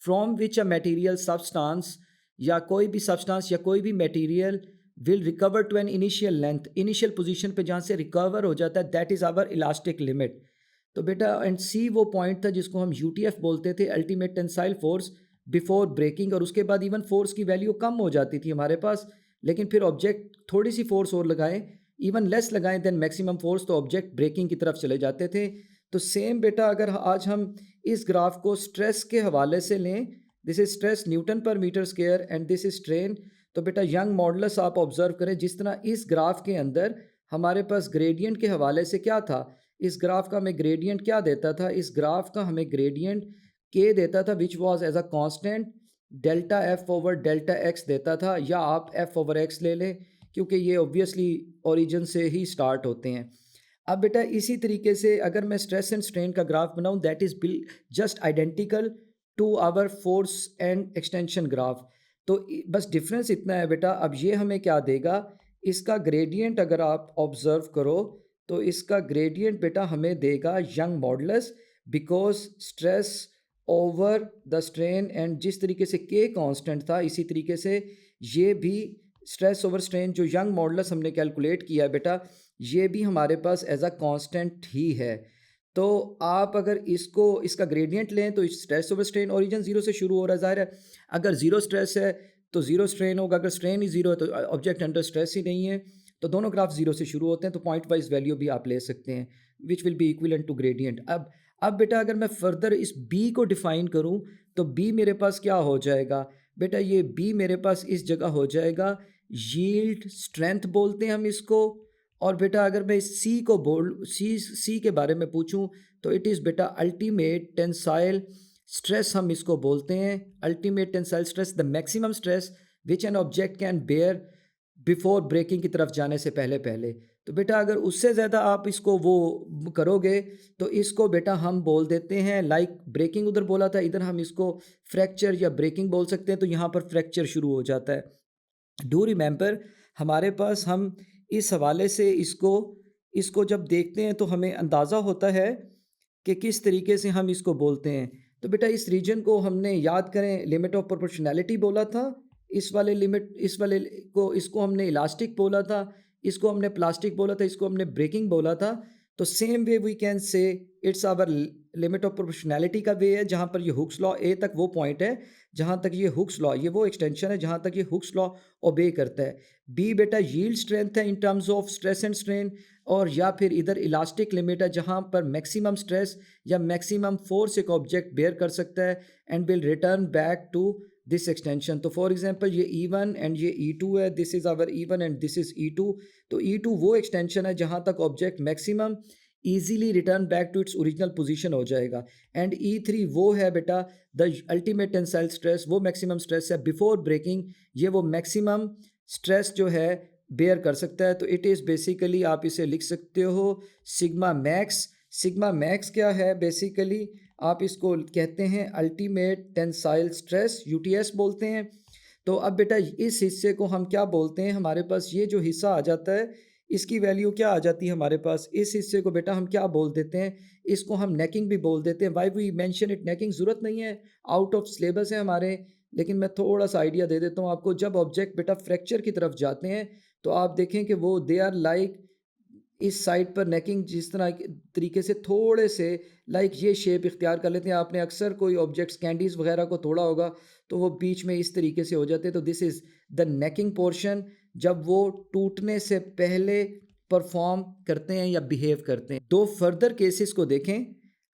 from which a material substance या कोई भी सब्सटेंस या कोई भी material will recover to an initial length, initial position पे जहाँ से रिकवर हो जाता है, that is our elastic limit. तो बेटा एंड सी वो पॉइंट था जिसको हम यूटीएफ बोलते थे, ultimate tensile force before breaking, और उसके बाद इवन फोर्स की वैल्यू कम हो जाती थी हमारे पास, लेकिन फिर ऑब्जेक्ट थोड़ी सी फोर्स और लगाएं, इवन लेस लगाएं देन मैक्सिमम फोर्स, तो ऑब्जेक्ट ब्रेकिंग की तरफ चले जाते थे। तो सेम बेटा अगर आज हम इस ग्राफ को स्ट्रेस के हवाले से लें, this is stress newton per metre square and this is strain, तो बेटा यंग मॉडुलस आप ऑब्जर्व करें, जिस तरह इस ग्राफ के अंदर हमारे पास ग्रेडियंट के हवाले से क्या था, इस ग्राफ का हमें ग्रेडियंट क्या देता था, इस ग्राफ का हमें ग्रेडियंट के देता था which was as a constant, delta F over delta X देता था, या आप एफ ओवर एक्स ले लें क्योंकि ये ऑब्वियसली ओरिजिन से ही स्टार्ट होते हैं। अब बेटा इसी तरीके से अगर मैं स्ट्रेस एंड स्ट्रेन का ग्राफ बनाऊं, that is just identical to our force and extension graph. तो बस डिफरेंस इतना है बेटा, अब ये हमें क्या देगा, इसका ग्रेडियंट अगर आप ऑब्जर्व करो तो इसका ग्रेडियंट बेटा हमें देगा young modulus, because stress over the strain, and जिस तरीके से के कांस्टेंट था इसी तरीके से ये भी स्ट्रेस ओवर स्ट्रेन जो यंग मॉडुलस हमने कैलकुलेट किया है बेटा, ये भी हमारे पास एज अ कांस्टेंट ही है। तो आप अगर इसको इसका ग्रेडियंट लें तो stress over strain origin zero से शुरू हो रहा है, ज़ाहिर है अगर जीरो स्ट्रेस है तो जीरो स्ट्रेन होगा, अगर स्ट्रेन ही जीरो है तो ऑब्जेक्ट अंडर स्ट्रेस ही नहीं है, तो दोनों ग्राफ जीरो से शुरू होते हैं, तो पॉइंट वाइज वैल्यू भी आप ले सकते हैं which will be equivalent to gradient. अब बेटा अगर मैं फर्दर इस बी को डिफाइन करूं तो बी मेरे पास क्या हो जाएगा बेटा, ये बी मेरे पास इस जगह हो जाएगा यील्ड स्ट्रेंथ बोलते हैं हम इसको। और बेटा अगर मैं इस सी को सी के बारे में पूछूं तो इट इज़ बेटा अल्टीमेट टेंसाइल स्ट्रेस हम इसको बोलते हैं, ultimate tensile stress, the maximum stress which an object can bear before breaking की तरफ जाने से पहले पहले। तो बेटा अगर उससे ज़्यादा आप इसको वो करोगे तो इसको बेटा हम बोल देते हैं, लाइक ब्रेकिंग उधर बोला था, इधर हम इसको फ्रैक्चर या ब्रेकिंग बोल सकते हैं, तो यहाँ पर फ्रैक्चर शुरू हो जाता है। डू रिमेंबर हमारे पास हम इस हवाले से इसको इसको जब देखते हैं तो हमें अंदाज़ा होता है कि किस तरीके से हम इसको बोलते हैं। तो बेटा इस रीजन को हमने याद करें लिमिट ऑफ प्रोपोर्शनैलिटी बोला था, इस वाले लिमिट इस वाले को इसको हमने इलास्टिक बोला था, इसको हमने प्लास्टिक बोला था, इसको हमने ब्रेकिंग बोला था। तो same way we can say it's our limit of proportionality का वे है, जहाँ पर ये हुक्स लॉ ए तक वो पॉइंट है जहाँ तक ये हुक्स लॉ, ये वो एक्सटेंशन है जहाँ तक ये हुक्स लॉ ओबे करता है। बी बेटा यील्ड स्ट्रेंथ है in terms of stress and strain, और या फिर इधर इलास्टिक लिमिट है जहाँ पर मैक्सिमम स्ट्रेस या मैक्सिमम फोर्स एक ऑब्जेक्ट बेयर कर सकता है and will return back to this extension. तो फॉर एग्जांपल ये E1 एंड ये E2 है, this is our E1 and this is E2। तो E2 वो एक्सटेंशन है जहाँ तक object maximum easily return back to its original position हो जाएगा, एंड E3 वो है बेटा द अल्टीमेट टेंसाइल स्ट्रेस, वो मैक्सिमम स्ट्रेस है बिफोर ब्रेकिंग, ये वो मैक्सिमम स्ट्रेस जो है बेयर कर सकता है। तो इट इज़ बेसिकली आप इसे लिख सकते हो सिग्मा मैक्स। सिग्मा मैक्स क्या है बेसिकली, आप इसको कहते हैं अल्टीमेट टेंसाइल स्ट्रेस, यूटीएस बोलते हैं। तो अब बेटा इस हिस्से को हम क्या बोलते हैं, हमारे पास ये जो हिस्सा आ जाता है इसकी वैल्यू क्या आ जाती है हमारे पास, इस हिस्से को बेटा हम क्या बोल देते हैं, इसको हम नेकिंग भी बोल देते हैं। Why we mention it necking, ज़रूरत नहीं है, आउट ऑफ सिलेबस है हमारे, लेकिन मैं थोड़ा सा आइडिया दे देता हूँ आपको। जब ऑब्जेक्ट बेटा फ्रैक्चर की तरफ जाते हैं तो आप देखें कि वो दे आर लाइक इस साइड पर नेकिंग जिस तरह तरीके से थोड़े से लाइक ये शेप इख्तियार कर लेते हैं। आपने अक्सर कोई ऑब्जेक्ट्स कैंडीज़ वगैरह को तोड़ा होगा तो वो बीच में इस तरीके से हो जाते हैं। तो this is the necking portion, जब वो टूटने से पहले परफॉर्म करते हैं या बिहेव करते हैं। दो फर्दर केसेस को देखें,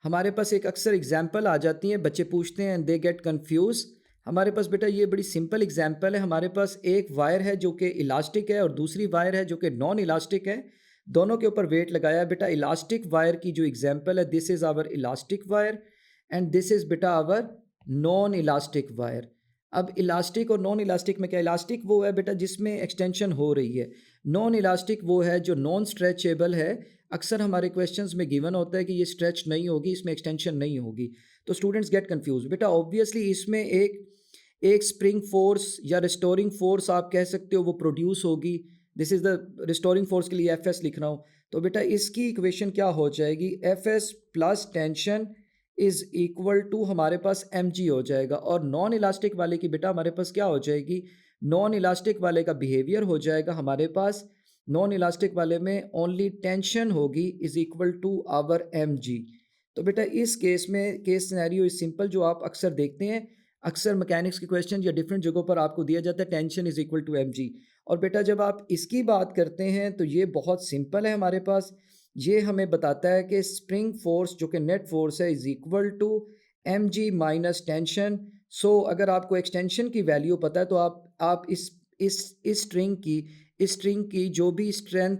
हमारे पास एक अक्सर एग्जाम्पल आ जाती है, बच्चे पूछते हैं एंड दे गेट कन्फ्यूज। हमारे पास बेटा ये बड़ी सिंपल एग्जाम्पल है, हमारे पास एक वायर है जो कि इलास्टिक है और दूसरी वायर है जो कि नॉन इलास्टिक है। दोनों के ऊपर वेट लगाया है बेटा। इलास्टिक वायर की जो एग्जांपल है, this is our elastic wire and this is बेटा आवर नॉन इलास्टिक वायर। अब इलास्टिक और नॉन इलास्टिक में क्या, इलास्टिक वो है बेटा जिसमें एक्सटेंशन हो रही है, नॉन इलास्टिक वो है जो नॉन स्ट्रेचेबल है। अक्सर हमारे क्वेश्चंस में गिवन होता है कि ये स्ट्रेच नहीं होगी, इसमें एक्सटेंशन नहीं होगी, तो स्टूडेंट्स गेट कंफ्यूज। बेटा ऑब्वियसली इसमें एक एक स्प्रिंग फोर्स या रिस्टोरिंग फोर्स आप कह सकते हो वो प्रोड्यूस होगी। This is the restoring force के लिए एफ एस लिख रहा हूँ। तो बेटा इसकी इक्वेशन क्या हो जाएगी, F S plus tension is equal to हमारे पास एम जी हो जाएगा। और नॉन इलास्टिक वाले की बेटा हमारे पास क्या हो जाएगी, नॉन इलास्टिक वाले का बिहेवियर हो जाएगा हमारे पास, नॉन इलास्टिक वाले में ओनली टेंशन होगी is equal to our M G. तो बेटा इस केस में केस सिनेरियो इज सिंपल, जो आप अक्सर देखते हैं, अक्सर मैकेनिक्स के क्वेश्चन या डिफरेंट जगहों पर आपको दिया जाता है tension is equal to M G. और बेटा जब आप इसकी बात करते हैं तो ये बहुत सिंपल है हमारे पास, ये हमें बताता है कि स्प्रिंग फोर्स जो कि नेट फोर्स है is equal to M G minus tension. So अगर आपको एक्सटेंशन की वैल्यू पता है तो आप इस स्ट्रिंग की जो भी स्ट्रेंथ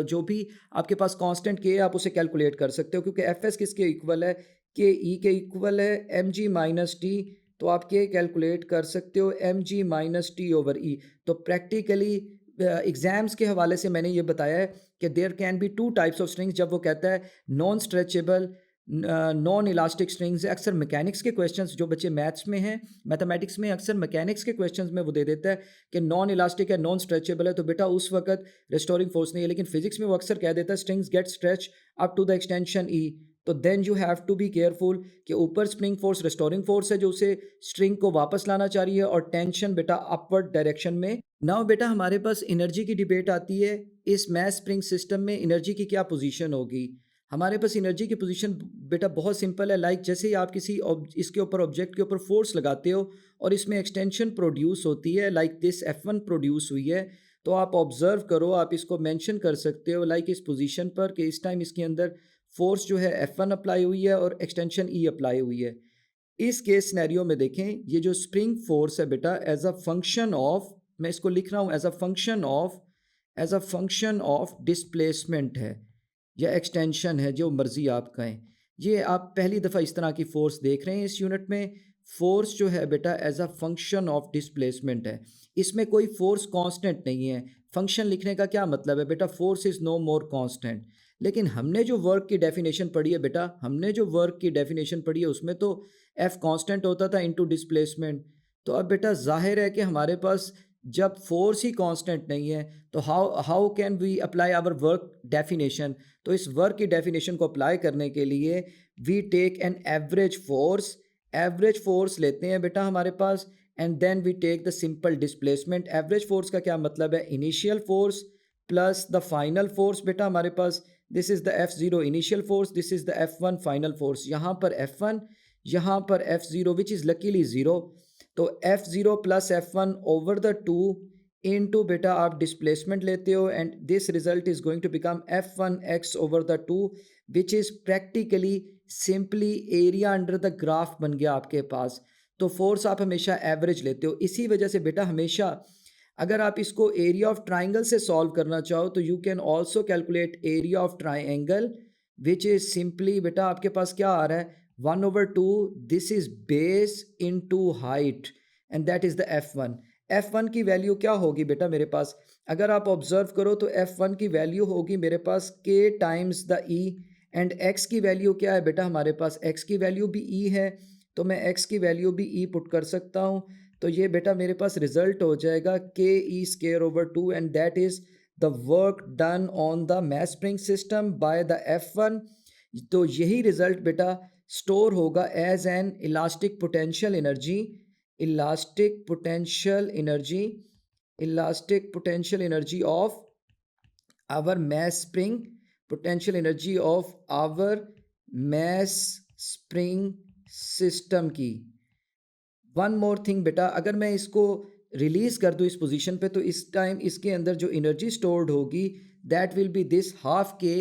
जो भी आपके पास कांस्टेंट के आप उसे कैलकुलेट कर सकते हो, क्योंकि एफ एस किसके इक्वल है, के ई के इक्वल है एम जी माइनस टी। तो आप के कैलकुलेट कर सकते हो M G minus T over E. तो प्रैक्टिकली एग्जाम्स के हवाले से मैंने ये बताया है कि there can be two types of strings. जब वो कहता है non stretchable non elastic strings, अक्सर मैकेनिक्स के क्वेश्चंस जो बच्चे मैथ्स में हैं, मैथमेटिक्स में अक्सर मैकेनिक्स के क्वेश्चंस में वो दे देता है कि नॉन इलास्टिक है, नॉन स्ट्रेचेबल है, तो बेटा उस वक्त रिस्टोरिंग फोर्स नहीं है। लेकिन फिजिक्स में वो अक्सर कह देता है strings get stretch up to the extension E. तो then you have to be careful कि ऊपर स्प्रिंग फोर्स रिस्टोरिंग फोर्स है जो उसे स्ट्रिंग को वापस लाना चाह रही है, और टेंशन बेटा अपवर्ड डायरेक्शन में। नाउ बेटा हमारे पास एनर्जी की डिबेट आती है, इस मैस स्प्रिंग सिस्टम में एनर्जी की क्या पोजीशन होगी। हमारे पास एनर्जी की पोजीशन बेटा बहुत सिंपल है, लाइक जैसे ही आप किसी इसके ऊपर ऑब्जेक्ट के ऊपर फोर्स लगाते हो और इसमें एक्सटेंशन प्रोड्यूस होती है, लाइक दिस F1 प्रोड्यूस हुई है, तो आप ऑब्जर्व करो, आप इसको मेंशन कर सकते हो लाइक इस पोजीशन पर कि इस टाइम इसके अंदर फोर्स जो है F1 अप्लाई हुई है और एक्सटेंशन E अप्लाई हुई है। इस केस सिनेरियो में देखें, ये जो स्प्रिंग फोर्स है बेटा एज अ फंक्शन ऑफ, मैं इसको लिख रहा हूँ as a function of displacement है या एक्सटेंशन है, जो मर्जी आप कहें। ये आप पहली दफ़ा इस तरह की फोर्स देख रहे हैं इस यूनिट में। फोर्स जो है बेटा as a function of displacement है, इसमें कोई फोर्स कांस्टेंट नहीं है। फंक्शन लिखने का क्या मतलब है बेटा, force is no more constant. लेकिन हमने जो वर्क की डेफिनेशन पढ़ी है बेटा, हमने जो वर्क की डेफिनेशन पढ़ी है उसमें तो एफ कांस्टेंट होता था इनटू डिस्प्लेसमेंट। तो अब बेटा जाहिर है कि हमारे पास जब फोर्स ही कांस्टेंट नहीं है तो how how can we apply our work definition. तो इस वर्क की डेफिनेशन को अप्लाई करने के लिए we take an average force लेते हैं बेटा हमारे पास, and then we take the simple displacement. Average force का क्या मतलब है, initial force plus the final force बेटा हमारे पास, this is the F0 initial force, this is the F1 final force. यहाँ पर F1, यहाँ पर F0 which is luckily zero. तो F0 plus F1 over the two into बेटा आप डिस्प्लेसमेंट लेते हो and this result is going to become F1x over the two which is practically simply area under the graph बन गया आपके पास। तो फोर्स आप हमेशा एवरेज लेते हो। इसी वजह से बेटा हमेशा अगर आप इसको एरिया ऑफ ट्राइंगल से सॉल्व करना चाहो तो you can also calculate area of triangle which is simply बेटा आपके पास क्या आ रहा है 1/2, this is base into height and that is the F1। F1 की वैल्यू क्या होगी बेटा मेरे पास, अगर आप ऑब्जर्व करो तो F1 की वैल्यू होगी मेरे पास K times the E and X की वैल्यू क्या है बेटा हमारे पास, X की वैल्यू भी E है, तो मैं X की वैल्यू भी E पुट कर सकता हूँ। तो ये बेटा मेरे पास रिजल्ट हो जाएगा KE² and that is the work done on the mass spring system by the F1। तो यही रिजल्ट बेटा स्टोर होगा as an elastic potential energy, elastic potential energy, elastic potential energy of our mass spring, potential energy of our mass spring system की। वन मोर थिंग बेटा, अगर मैं इसको रिलीज कर दूँ इस पोजीशन पे तो इस टाइम इसके अंदर जो एनर्जी स्टोर्ड होगी that will be this ½ K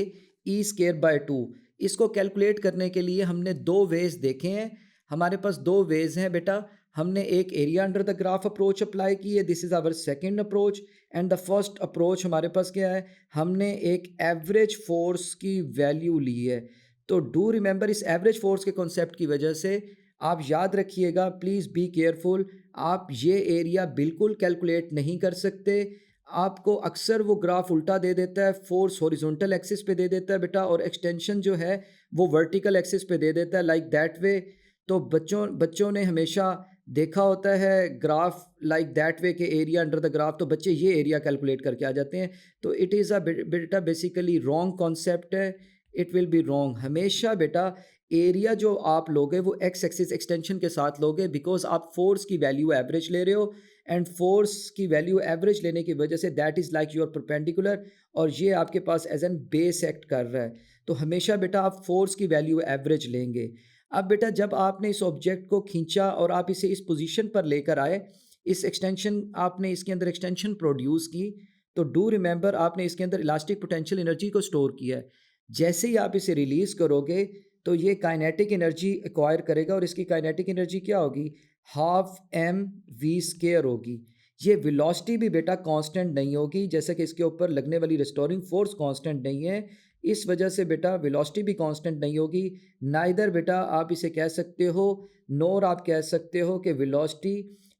E²/2। इसको कैलकुलेट करने के लिए हमने दो वेज देखे हैं, हमारे पास दो वेज हैं बेटा। हमने एक area under the graph approach apply की है, this is our second approach and the first approach हमारे पास क्या है, हमने एक एवरेज फोर्स की वैल्यू ली है। तो डू रिमेंबर इस एवरेज फोर्स के कॉन्सेप्ट की वजह से आप याद रखिएगा, प्लीज़ बी केयरफुल, आप ये एरिया बिल्कुल कैलकुलेट नहीं कर सकते। आपको अक्सर वो ग्राफ उल्टा दे देता है, फोर्स हॉरिजॉन्टल एक्सिस पे दे देता है बेटा और एक्सटेंशन जो है वो वर्टिकल एक्सिस पे दे देता है लाइक दैट वे। तो बच्चों ने हमेशा देखा होता है ग्राफ लाइक दैट वे के एरिया अंडर द ग्राफ, तो बच्चे ये एरिया कैलकुलेट करके आ जाते हैं। तो इट इज़ अ बेटा बेसिकली रॉन्ग कॉन्सेप्ट है, इट विल बी रॉन्ग। हमेशा बेटा एरिया जो आप लोगे वो एक्स एक्सिस एक्सटेंशन के साथ लोगे, बिकॉज आप फोर्स की वैल्यू एवरेज ले रहे हो एंड फोर्स की वैल्यू एवरेज लेने की वजह say that is like your perpendicular और ये आपके पास एज एन बेस एक्ट कर रहा है। तो हमेशा बेटा आप फोर्स की वैल्यू एवरेज लेंगे। अब बेटा जब आपने इस ऑब्जेक्ट को खींचा और आप इसे इस पोजीशन पर लेकर आए, इस एक्सटेंशन आपने इसके अंदर एक्सटेंशन प्रोड्यूस की, तो डू रिमेंबर आपने इसके अंदर इलास्टिक पोटेंशियल एनर्जी को स्टोर किया है। जैसे ही आप इसे रिलीज़ करोगे तो ये काइनेटिक एनर्जी एक्वायर करेगा और इसकी काइनेटिक एनर्जी क्या होगी, ½ mv² होगी। ये वेलोसिटी भी बेटा कांस्टेंट नहीं होगी, जैसे कि इसके ऊपर लगने वाली रिस्टोरिंग फोर्स कांस्टेंट नहीं है, इस वजह से बेटा वेलोसिटी भी कांस्टेंट नहीं होगी। नाइदर बेटा आप इसे कह सकते हो नोर आप कह सकते हो कि वेलोसिटी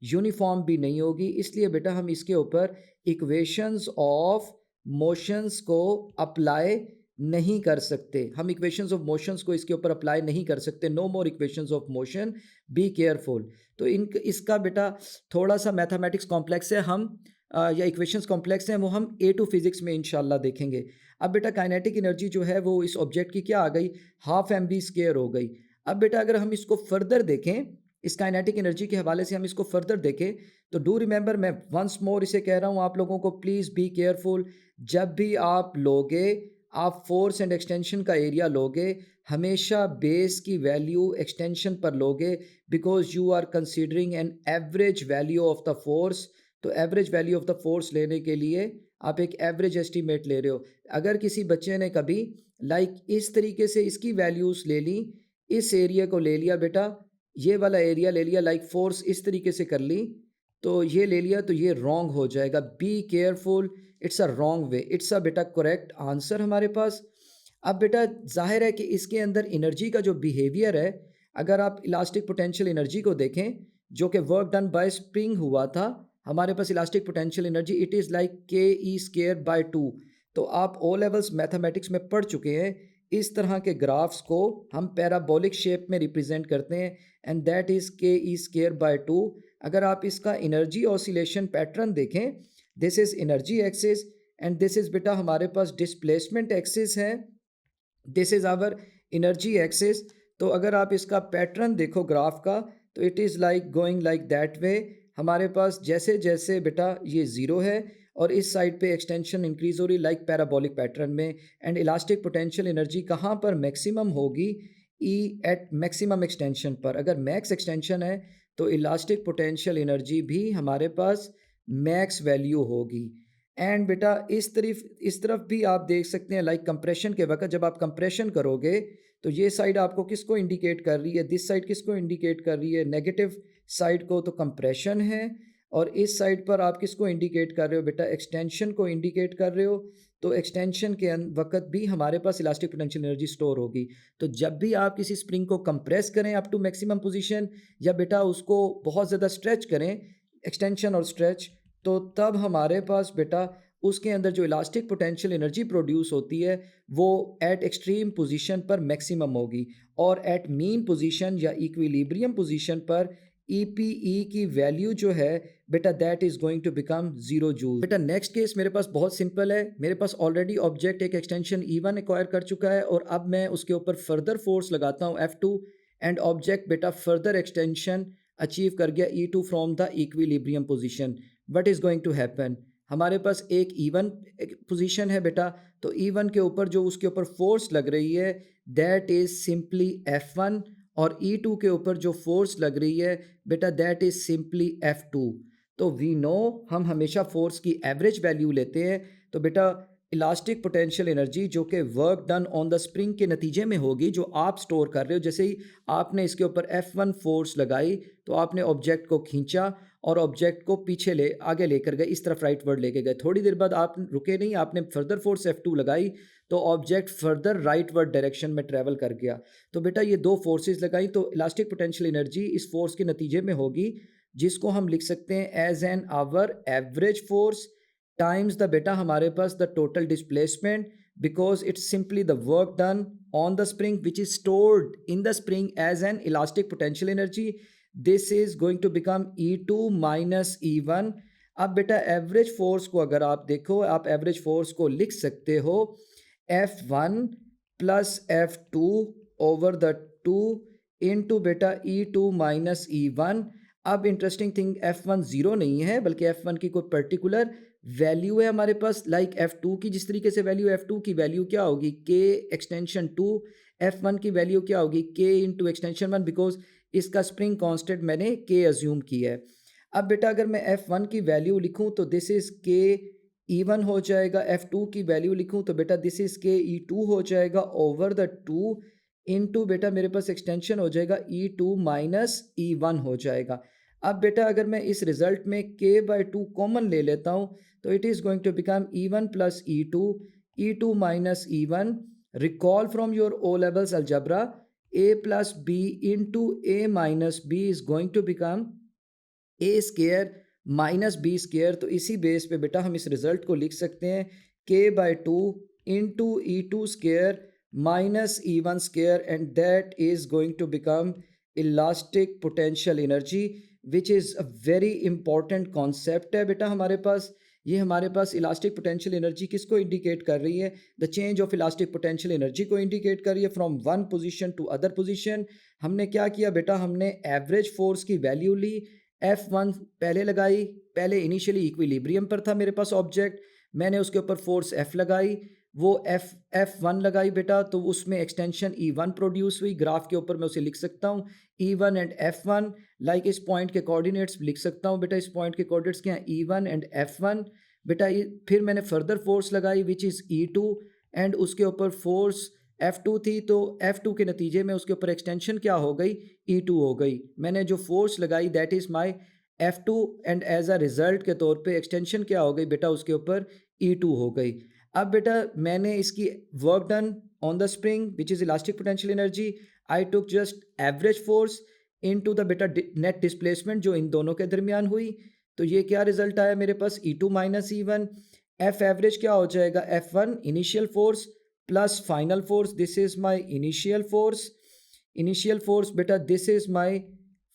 यूनिफॉर्म भी नहीं होगी। इसलिए बेटा हम इसके ऊपर इक्वेशंस ऑफ मोशंस को अप्लाई नहीं कर सकते, हम इक्वेशंस ऑफ मोशंस को इसके ऊपर अप्लाई नहीं कर सकते। No more equations of motion, be careful. तो इसका बेटा थोड़ा सा मैथमेटिक्स कॉम्प्लेक्स है, हम या इक्वेशंस कॉम्प्लेक्स हैं, वो हम A2 फिजिक्स में इंशाल्लाह देखेंगे। अब बेटा काइनेटिक एनर्जी जो है वो इस ऑब्जेक्ट की क्या आ गई, ½ mv² हो गई। अब बेटा अगर हम इसको फर्दर देखें, इस काइनेटिक एनर्जी के हवाले से हम इसको फर्दर देखें, तो डू रिमेंबर, मैं वंस मोर इसे कह रहा हूँ आप लोगों को, प्लीज़ बी केयरफुल। जब भी आप लोगे, आप फोर्स एंड एक्सटेंशन का एरिया लोगे, हमेशा बेस की वैल्यू एक्सटेंशन पर लोगे, because you are considering an average value of the force. तो average value of the force लेने के लिए आप एक एवरेज एस्टीमेट ले रहे हो। अगर किसी बच्चे ने कभी लाइक इस तरीके से इसकी वैल्यूज़ ले ली, इस एरिया को ले लिया बेटा, ये वाला एरिया ले लिया, लाइक फोर्स इस तरीके से कर ली, तो ये ले लिया, तो ये रॉन्ग हो जाएगा। Be careful, it's a wrong way, it's a बेटा करेक्ट आंसर हमारे पास। अब बेटा जाहिर है कि इसके अंदर एनर्जी का जो बिहेवियर है, अगर आप इलास्टिक पोटेंशियल एनर्जी को देखें जो कि वर्क डन बाय स्प्रिंग हुआ था, हमारे पास elastic potential energy it is like KE²/2। तो आप ओ लेवल्स मैथमेटिक्स में पढ़ चुके हैं, इस तरह के ग्राफ्स को हम पैराबोलिक शेप में रिप्रेजेंट करते हैं एंड दैट इज़ KE²/2। अगर आप इसका एनर्जी ऑसिलेशन पैटर्न देखें, this is energy axis and this is बेटा हमारे पास डिस्प्लेसमेंट एक्सिस है, this is our energy axis. तो अगर आप इसका पैटर्न देखो ग्राफ का, तो it is like going like that way. हमारे पास जैसे जैसे बेटा ये ज़ीरो है और इस साइड पे एक्सटेंशन इंक्रीज हो रही लाइक पैराबोलिक पैटर्न में। एंड इलास्टिक पोटेंशियल एनर्जी कहाँ पर मैक्सिमम होगी? ई एट मैक्सिमम एक्सटेंशन पर। अगर मैक्स एक्सटेंशन है तो इलास्टिक पोटेंशियल एनर्जी भी हमारे पास मैक्स वैल्यू होगी। एंड बेटा इस तरफ भी आप देख सकते हैं लाइक कंप्रेशन के वक्त जब आप कंप्रेशन करोगे तो ये साइड आपको किसको इंडिकेट कर रही है? दिस साइड किसको इंडिकेट कर रही है? नेगेटिव साइड को, तो कंप्रेशन है। और इस साइड पर आप किसको इंडिकेट कर रहे हो बेटा? एक्सटेंशन को इंडिकेट कर रहे हो। तो एक्सटेंशन के वक्त भी हमारे पास इलास्टिक पोटेंशियल एनर्जी स्टोर होगी। तो जब भी आप किसी स्प्रिंग को कंप्रेस करें अप टू मैक्सिमम पोजीशन या बेटा उसको बहुत ज़्यादा स्ट्रेच करें, एक्सटेंशन और स्ट्रेच, तो तब हमारे पास बेटा उसके अंदर जो इलास्टिक पोटेंशियल एनर्जी प्रोड्यूस होती है वो एट एक्सट्रीम पोजीशन पर मैक्सिमम होगी और एट मीन पोजीशन या इक्विलिब्रियम पोजीशन पर ईपीई की वैल्यू जो है बेटा that is going to become 0 joule. बेटा नेक्स्ट केस मेरे पास बहुत सिंपल है। मेरे पास ऑलरेडी ऑब्जेक्ट एक एक्सटेंशन E1 एक्वायर कर चुका है और अब मैं उसके ऊपर फर्दर फोर्स लगाता हूँ F2 एंड ऑब्जेक्ट बेटा फर्दर एक्सटेंशन अचीव कर गया E2 from the equilibrium position. What is going to happen? हमारे पास एक E1 पोजीशन है बेटा, तो E1 के ऊपर जो उसके ऊपर फोर्स लग रही है दैट इज सिंपली F1 और E2 के ऊपर जो फोर्स लग रही है बेटा दैट इज सिंपली F2। तो वी नो हम हमेशा फोर्स की एवरेज वैल्यू लेते हैं। तो बेटा इलास्टिक पोटेंशियल एनर्जी जो कि work done on the spring के नतीजे में होगी जो आप स्टोर कर रहे हो, जैसे ही आपने इसके ऊपर F1 फोर्स लगाई तो आपने ऑब्जेक्ट को खींचा और ऑब्जेक्ट को पीछे आगे लेकर गए, इस तरफ राइटवर्ड लेके गए। थोड़ी देर बाद आप रुके नहीं, आपने फर्दर फोर्स F2 लगाई तो ऑब्जेक्ट फर्दर राइटवर्ड डायरेक्शन में ट्रेवल कर गया। तो बेटा ये दो फोर्सेस लगाई तो इलास्टिक पोटेंशियल एनर्जी इस फोर्स के नतीजे में होगी जिसको हम लिख सकते हैं as an our average force times the बेटा हमारे पास the total displacement because it's simply the work done on the spring which is stored in the spring as an elastic potential energy. This is going to become E2 minus E1। अब बेटा एवरेज फोर्स को अगर आप देखो, आप एवरेज फोर्स को लिख सकते हो F1 plus F2 over the 2 into बेटा E2 माइनस E1। अब इंटरेस्टिंग थिंग F1 जीरो नहीं है बल्कि F1 की कोई पर्टिकुलर वैल्यू है हमारे पास लाइक F2 की जिस तरीके से वैल्यू F2 की वैल्यू क्या होगी K एक्सटेंशन 2, F1 की वैल्यू क्या होगी K इंटू एक्सटेंशन 1 बिकॉज इसका स्प्रिंग कांस्टेंट मैंने K अज्यूम की है। अब बेटा अगर मैं F1 की वैल्यू लिखूं तो दिस इज K E1 हो जाएगा, F2 की वैल्यू लिखूं तो बेटा दिस इज K E2 हो जाएगा ओवर द 2 इनटू बेटा मेरे पास एक्सटेंशन हो जाएगा E2 माइनस E1 हो जाएगा। अब बेटा अगर मैं इस रिजल्ट में K/2 कॉमन ले लेता हूं तो it is going to become E1 plus E2, E2 minus E1। Recall from your O levels algebra A plus B into A minus B is going to become A square minus B square. तो इसी बेस पे बेटा हम इस रिजल्ट को लिख सकते हैं K/2 into E2 square minus E1 square and that is going to become elastic potential energy which is a very important concept है बेटा हमारे पास। ये हमारे पास इलास्टिक पोटेंशियल एनर्जी किसको इंडिकेट कर रही है? The change of elastic potential energy को इंडिकेट कर रही है from one position to other position. हमने क्या किया बेटा, हमने एवरेज फोर्स की वैल्यू ली, F1 पहले लगाई, पहले इनिशियली इक्विलिब्रियम पर था मेरे पास ऑब्जेक्ट, मैंने उसके ऊपर फोर्स F लगाई, वो F1 लगाई बेटा तो उसमें एक्सटेंशन E1 प्रोड्यूस हुई। ग्राफ के ऊपर मैं उसे लिख सकता हूँ E1 एंड F1 लाइक इस पॉइंट के कोऑर्डिनेट्स लिख सकता हूँ बेटा। इस पॉइंट के कोऑर्डिनेट्स क्या हैं? E1 एंड F1 बेटा। फिर मैंने फर्दर फोर्स लगाई विच इज़ E2 एंड उसके ऊपर फोर्स F2 थी तो F2 के नतीजे में उसके ऊपर एक्सटेंशन क्या हो गई? E2 हो गई। मैंने जो फोर्स लगाई that is my F2 and as a result के तौर पे एक्सटेंशन क्या हो गई बेटा? उसके ऊपर E2 हो गई। अब बेटा मैंने इसकी work done on the spring which is elastic potential energy, I took just average force into the बेटा नेट डिस्प्लेसमेंट जो इन दोनों के दरमियान हुई। तो ये क्या रिजल्ट आया मेरे पास? E2 minus E1। F average क्या हो जाएगा? F1 initial force plus final force, this is my initial force, initial force बेटा this is my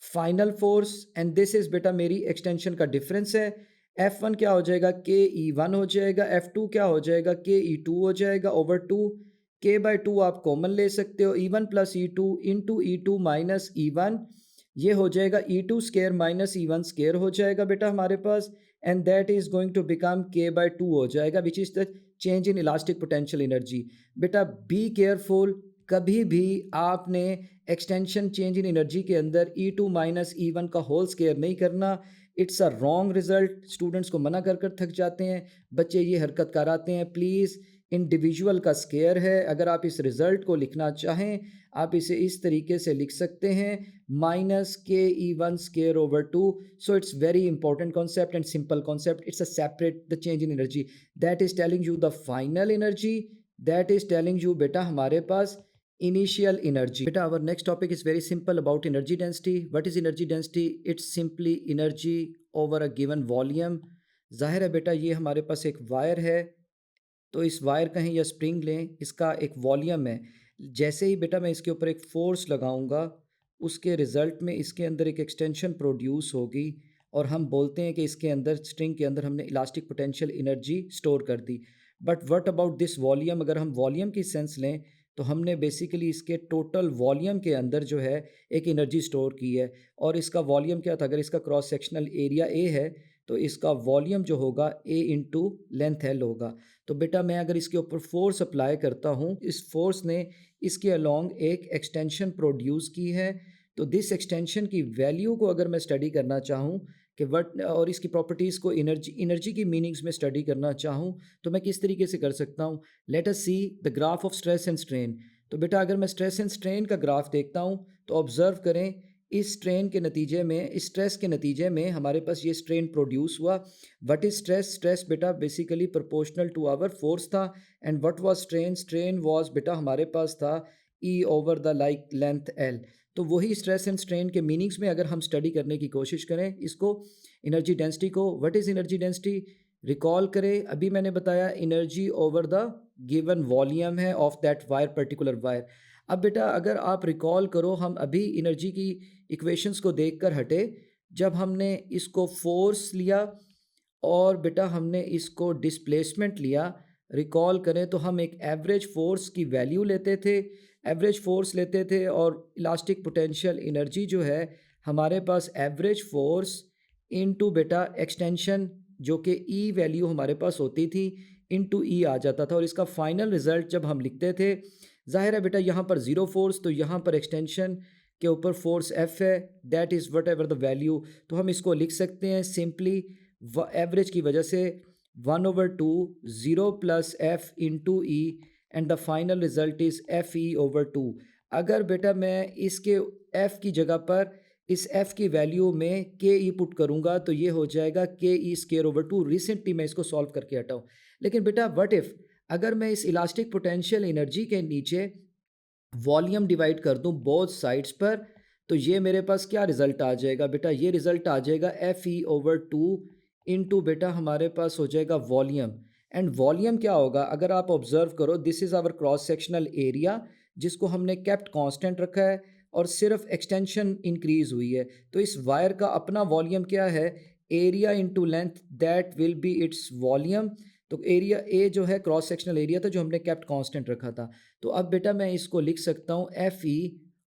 final force and this is बेटा मेरी एक्सटेंशन का डिफरेंस है। F1 क्या हो जाएगा? KE1 हो जाएगा। F2 क्या हो जाएगा? KE2 हो जाएगा ओवर 2। K/2 आप कॉमन ले सकते हो, E1 plus E2 into E2 minus E1 ये हो जाएगा E2 square minus E1 square हो जाएगा बेटा हमारे पास, and that is going to become K/2 हो जाएगा, which is the change in elastic potential energy. बेटा बी केयरफुल, कभी भी आपने एक्सटेंशन चेंज इन एनर्जी के अंदर E2 माइनस E1 का होल स्केयर नहीं करना। It's a wrong result, students को मना कर कर थक जाते हैं, बच्चे ये हरकत कराते हैं। प्लीज़, इंडिविजुअल का स्केयर है। अगर आप इस रिज़ल्ट को लिखना चाहें, आप इसे इस तरीके से लिख सकते हैं, minus KE1 square over 2। So it's very important concept and simple concept. It's a separate the change in energy that is telling you the final energy, that is telling you बेटा हमारे पास इनिशियल एनर्जी। बेटा our next topic is very simple about energy density. What is energy density? It's simply energy over a given volume. जाहिर है बेटा ये हमारे पास एक वायर है, तो इस वायर कहें या स्प्रिंग लें, इसका एक वॉल्यूम है। जैसे ही बेटा मैं इसके ऊपर एक फोर्स लगाऊंगा, उसके रिज़ल्ट में इसके अंदर एक एक्सटेंशन प्रोड्यूस होगी, और हम बोलते हैं कि इसके अंदर स्ट्रिंग के अंदर हमने इलास्टिक पोटेंशियल एनर्जी स्टोर कर दी। But what about this volume? अगर हम वॉल्यूम की सेंस लें, तो हमने बेसिकली इसके टोटल वॉल्यूम के अंदर जो है एक एनर्जी स्टोर की है। और इसका वॉल्यूम क्या था? अगर इसका क्रॉस सेक्शनल एरिया ए है, तो इसका वॉल्यूम जो होगा ए इंटू लेंथ एल होगा। तो बेटा मैं अगर इसके ऊपर फोर्स अप्लाई करता हूँ, इस फोर्स ने इसके अलोंग एक एक्सटेंशन प्रोड्यूस की है। तो दिस एक्सटेंशन की वैल्यू को अगर मैं स्टडी करना चाहूँ कि वट, और इसकी प्रॉपर्टीज़ को एनर्जी की मीनिंग्स में स्टडी करना चाहूँ, तो मैं किस तरीके से कर सकता हूँ? Let us see the graph of stress and strain. तो बेटा अगर मैं स्ट्रेस एंड स्ट्रेन का ग्राफ देखता हूँ, तो ऑब्जर्व करें, इस स्ट्रेन के नतीजे में, इस स्ट्रेस के नतीजे में हमारे पास ये स्ट्रेन प्रोड्यूस हुआ। What is stress? स्ट्रेस बेटा basically proportional to our force था। And what was strain? Strain was बेटा हमारे पास था E over the like length L। तो वही स्ट्रेस एंड स्ट्रेन के मीनिंग्स में अगर हम स्टडी करने की कोशिश करें इसको, एनर्जी डेंसिटी को, what is energy density? Recall करें, अभी मैंने बताया energy over the given volume है of that wire, particular wire. अब बेटा अगर आप रिकॉल करो, हम अभी एनर्जी की इक्वेशंस को देखकर हटे, जब हमने इसको फोर्स लिया और बेटा हमने इसको डिस्प्लेसमेंट लिया। रिकॉल करें तो हम एक एवरेज फोर्स की वैल्यू लेते थे, एवरेज फोर्स लेते थे, और इलास्टिक पोटेंशियल एनर्जी जो है हमारे पास एवरेज फोर्स इनटू बेटा एक्सटेंशन, जो कि ई वैल्यू हमारे पास होती थी, इनटू ई आ जाता था। और इसका फाइनल रिजल्ट जब हम लिखते थे, जाहिर है बेटा यहाँ पर ज़ीरो फोर्स, तो यहाँ पर एक्सटेंशन के ऊपर फोर्स एफ है, that is what ever the value. तो हम इसको लिख सकते हैं सिंपली एवरेज की वजह से 1/2 0 plus F into E, and the final result is F E over 2। अगर बेटा मैं इसके एफ की जगह पर इस एफ की वैल्यू में के ई पुट करूंगा, तो ये हो जाएगा के ई स्केयर ओवर 2। रिसेंटली मैं इसको सॉल्व करके हटा हूँ। लेकिन बेटा व्हाट इफ़ अगर मैं इस इलास्टिक पोटेंशियल एनर्जी के नीचे वॉल्यूम डिवाइड कर दूं बोथ साइड्स पर, तो ये मेरे पास क्या रिजल्ट आ जाएगा? बेटा ये रिजल्ट आ जाएगा एफ ई ओवर 2 इंटू बेटा हमारे पास हो जाएगा वॉल्यूम। एंड वॉल्यूम क्या होगा? अगर आप ऑब्जर्व करो, this is our cross sectional area, जिसको हमने केप्ट कांस्टेंट रखा है, और सिर्फ एक्सटेंशन इंक्रीज हुई है। तो इस वायर का अपना वॉल्यूम क्या है? Area into length, that will be its volume. तो एरिया ए जो है क्रॉस सेक्शनल एरिया था, जो हमने केप्ट कांस्टेंट रखा था। तो अब बेटा मैं इसको लिख सकता हूँ F E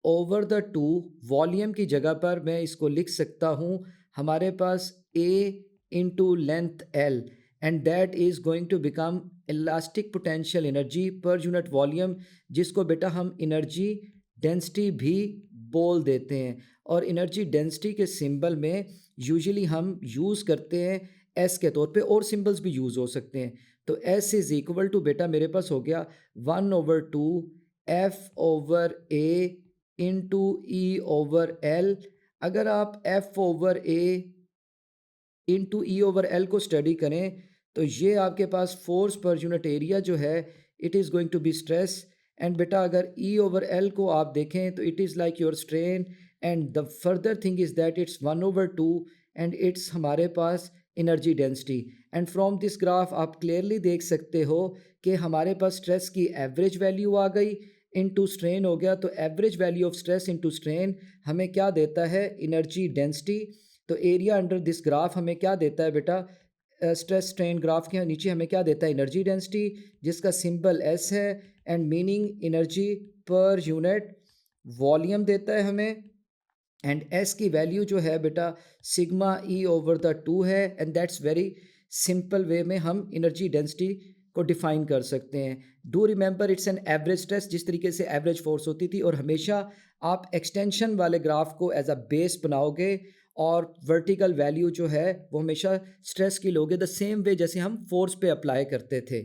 over the 2, volume की जगह पर मैं इसको लिख सकता हूँ हमारे पास A into length L, and that is going to become elastic potential energy per unit volume, जिसको बेटा हम एनर्जी डेंसिटी भी बोल देते हैं। और एनर्जी डेंसिटी के सिंबल में यूजुअली हम यूज़ करते हैं एस के तौर पे, और सिंबल्स भी यूज़ हो सकते हैं। तो एस इज़ इक्वल टू बेटा मेरे पास हो गया 1/2 F over A into E over L. अगर आप F over A into E over L को स्टडी करें, तो ये आपके पास फोर्स पर यूनिट एरिया जो है, it is going to be stress. And बेटा अगर ई ओवर एल को आप देखें, तो it is like your strain, and the further thing is that it's 1/2, and it's हमारे पास energy density. And from this graph आप क्लियरली देख सकते हो कि हमारे पास स्ट्रेस की एवरेज वैल्यू आ गई, इनटू स्ट्रेन हो गया। तो average value of stress into strain हमें क्या देता है? Energy density. तो एरिया अंडर दिस ग्राफ हमें क्या देता है बेटा? स्ट्रेस स्ट्रेन ग्राफ के नीचे हमें क्या देता है? एनर्जी डेंसिटी, जिसका सिंबल एस है, and meaning energy per unit volume देता है हमें। एंड एस की वैल्यू जो है बेटा sigma E over the two है, and that's very simple way में हम एनर्जी डेंसिटी को डिफाइन कर सकते हैं। Do remember it's an average stress, जिस तरीके से एवरेज फोर्स होती थी, और हमेशा आप एक्सटेंशन वाले ग्राफ को एज अ बेस बनाओगे और वर्टिकल वैल्यू जो है वो हमेशा स्ट्रेस की लोगे द सेम वे जैसे हम फोर्स पे अप्लाई करते थे।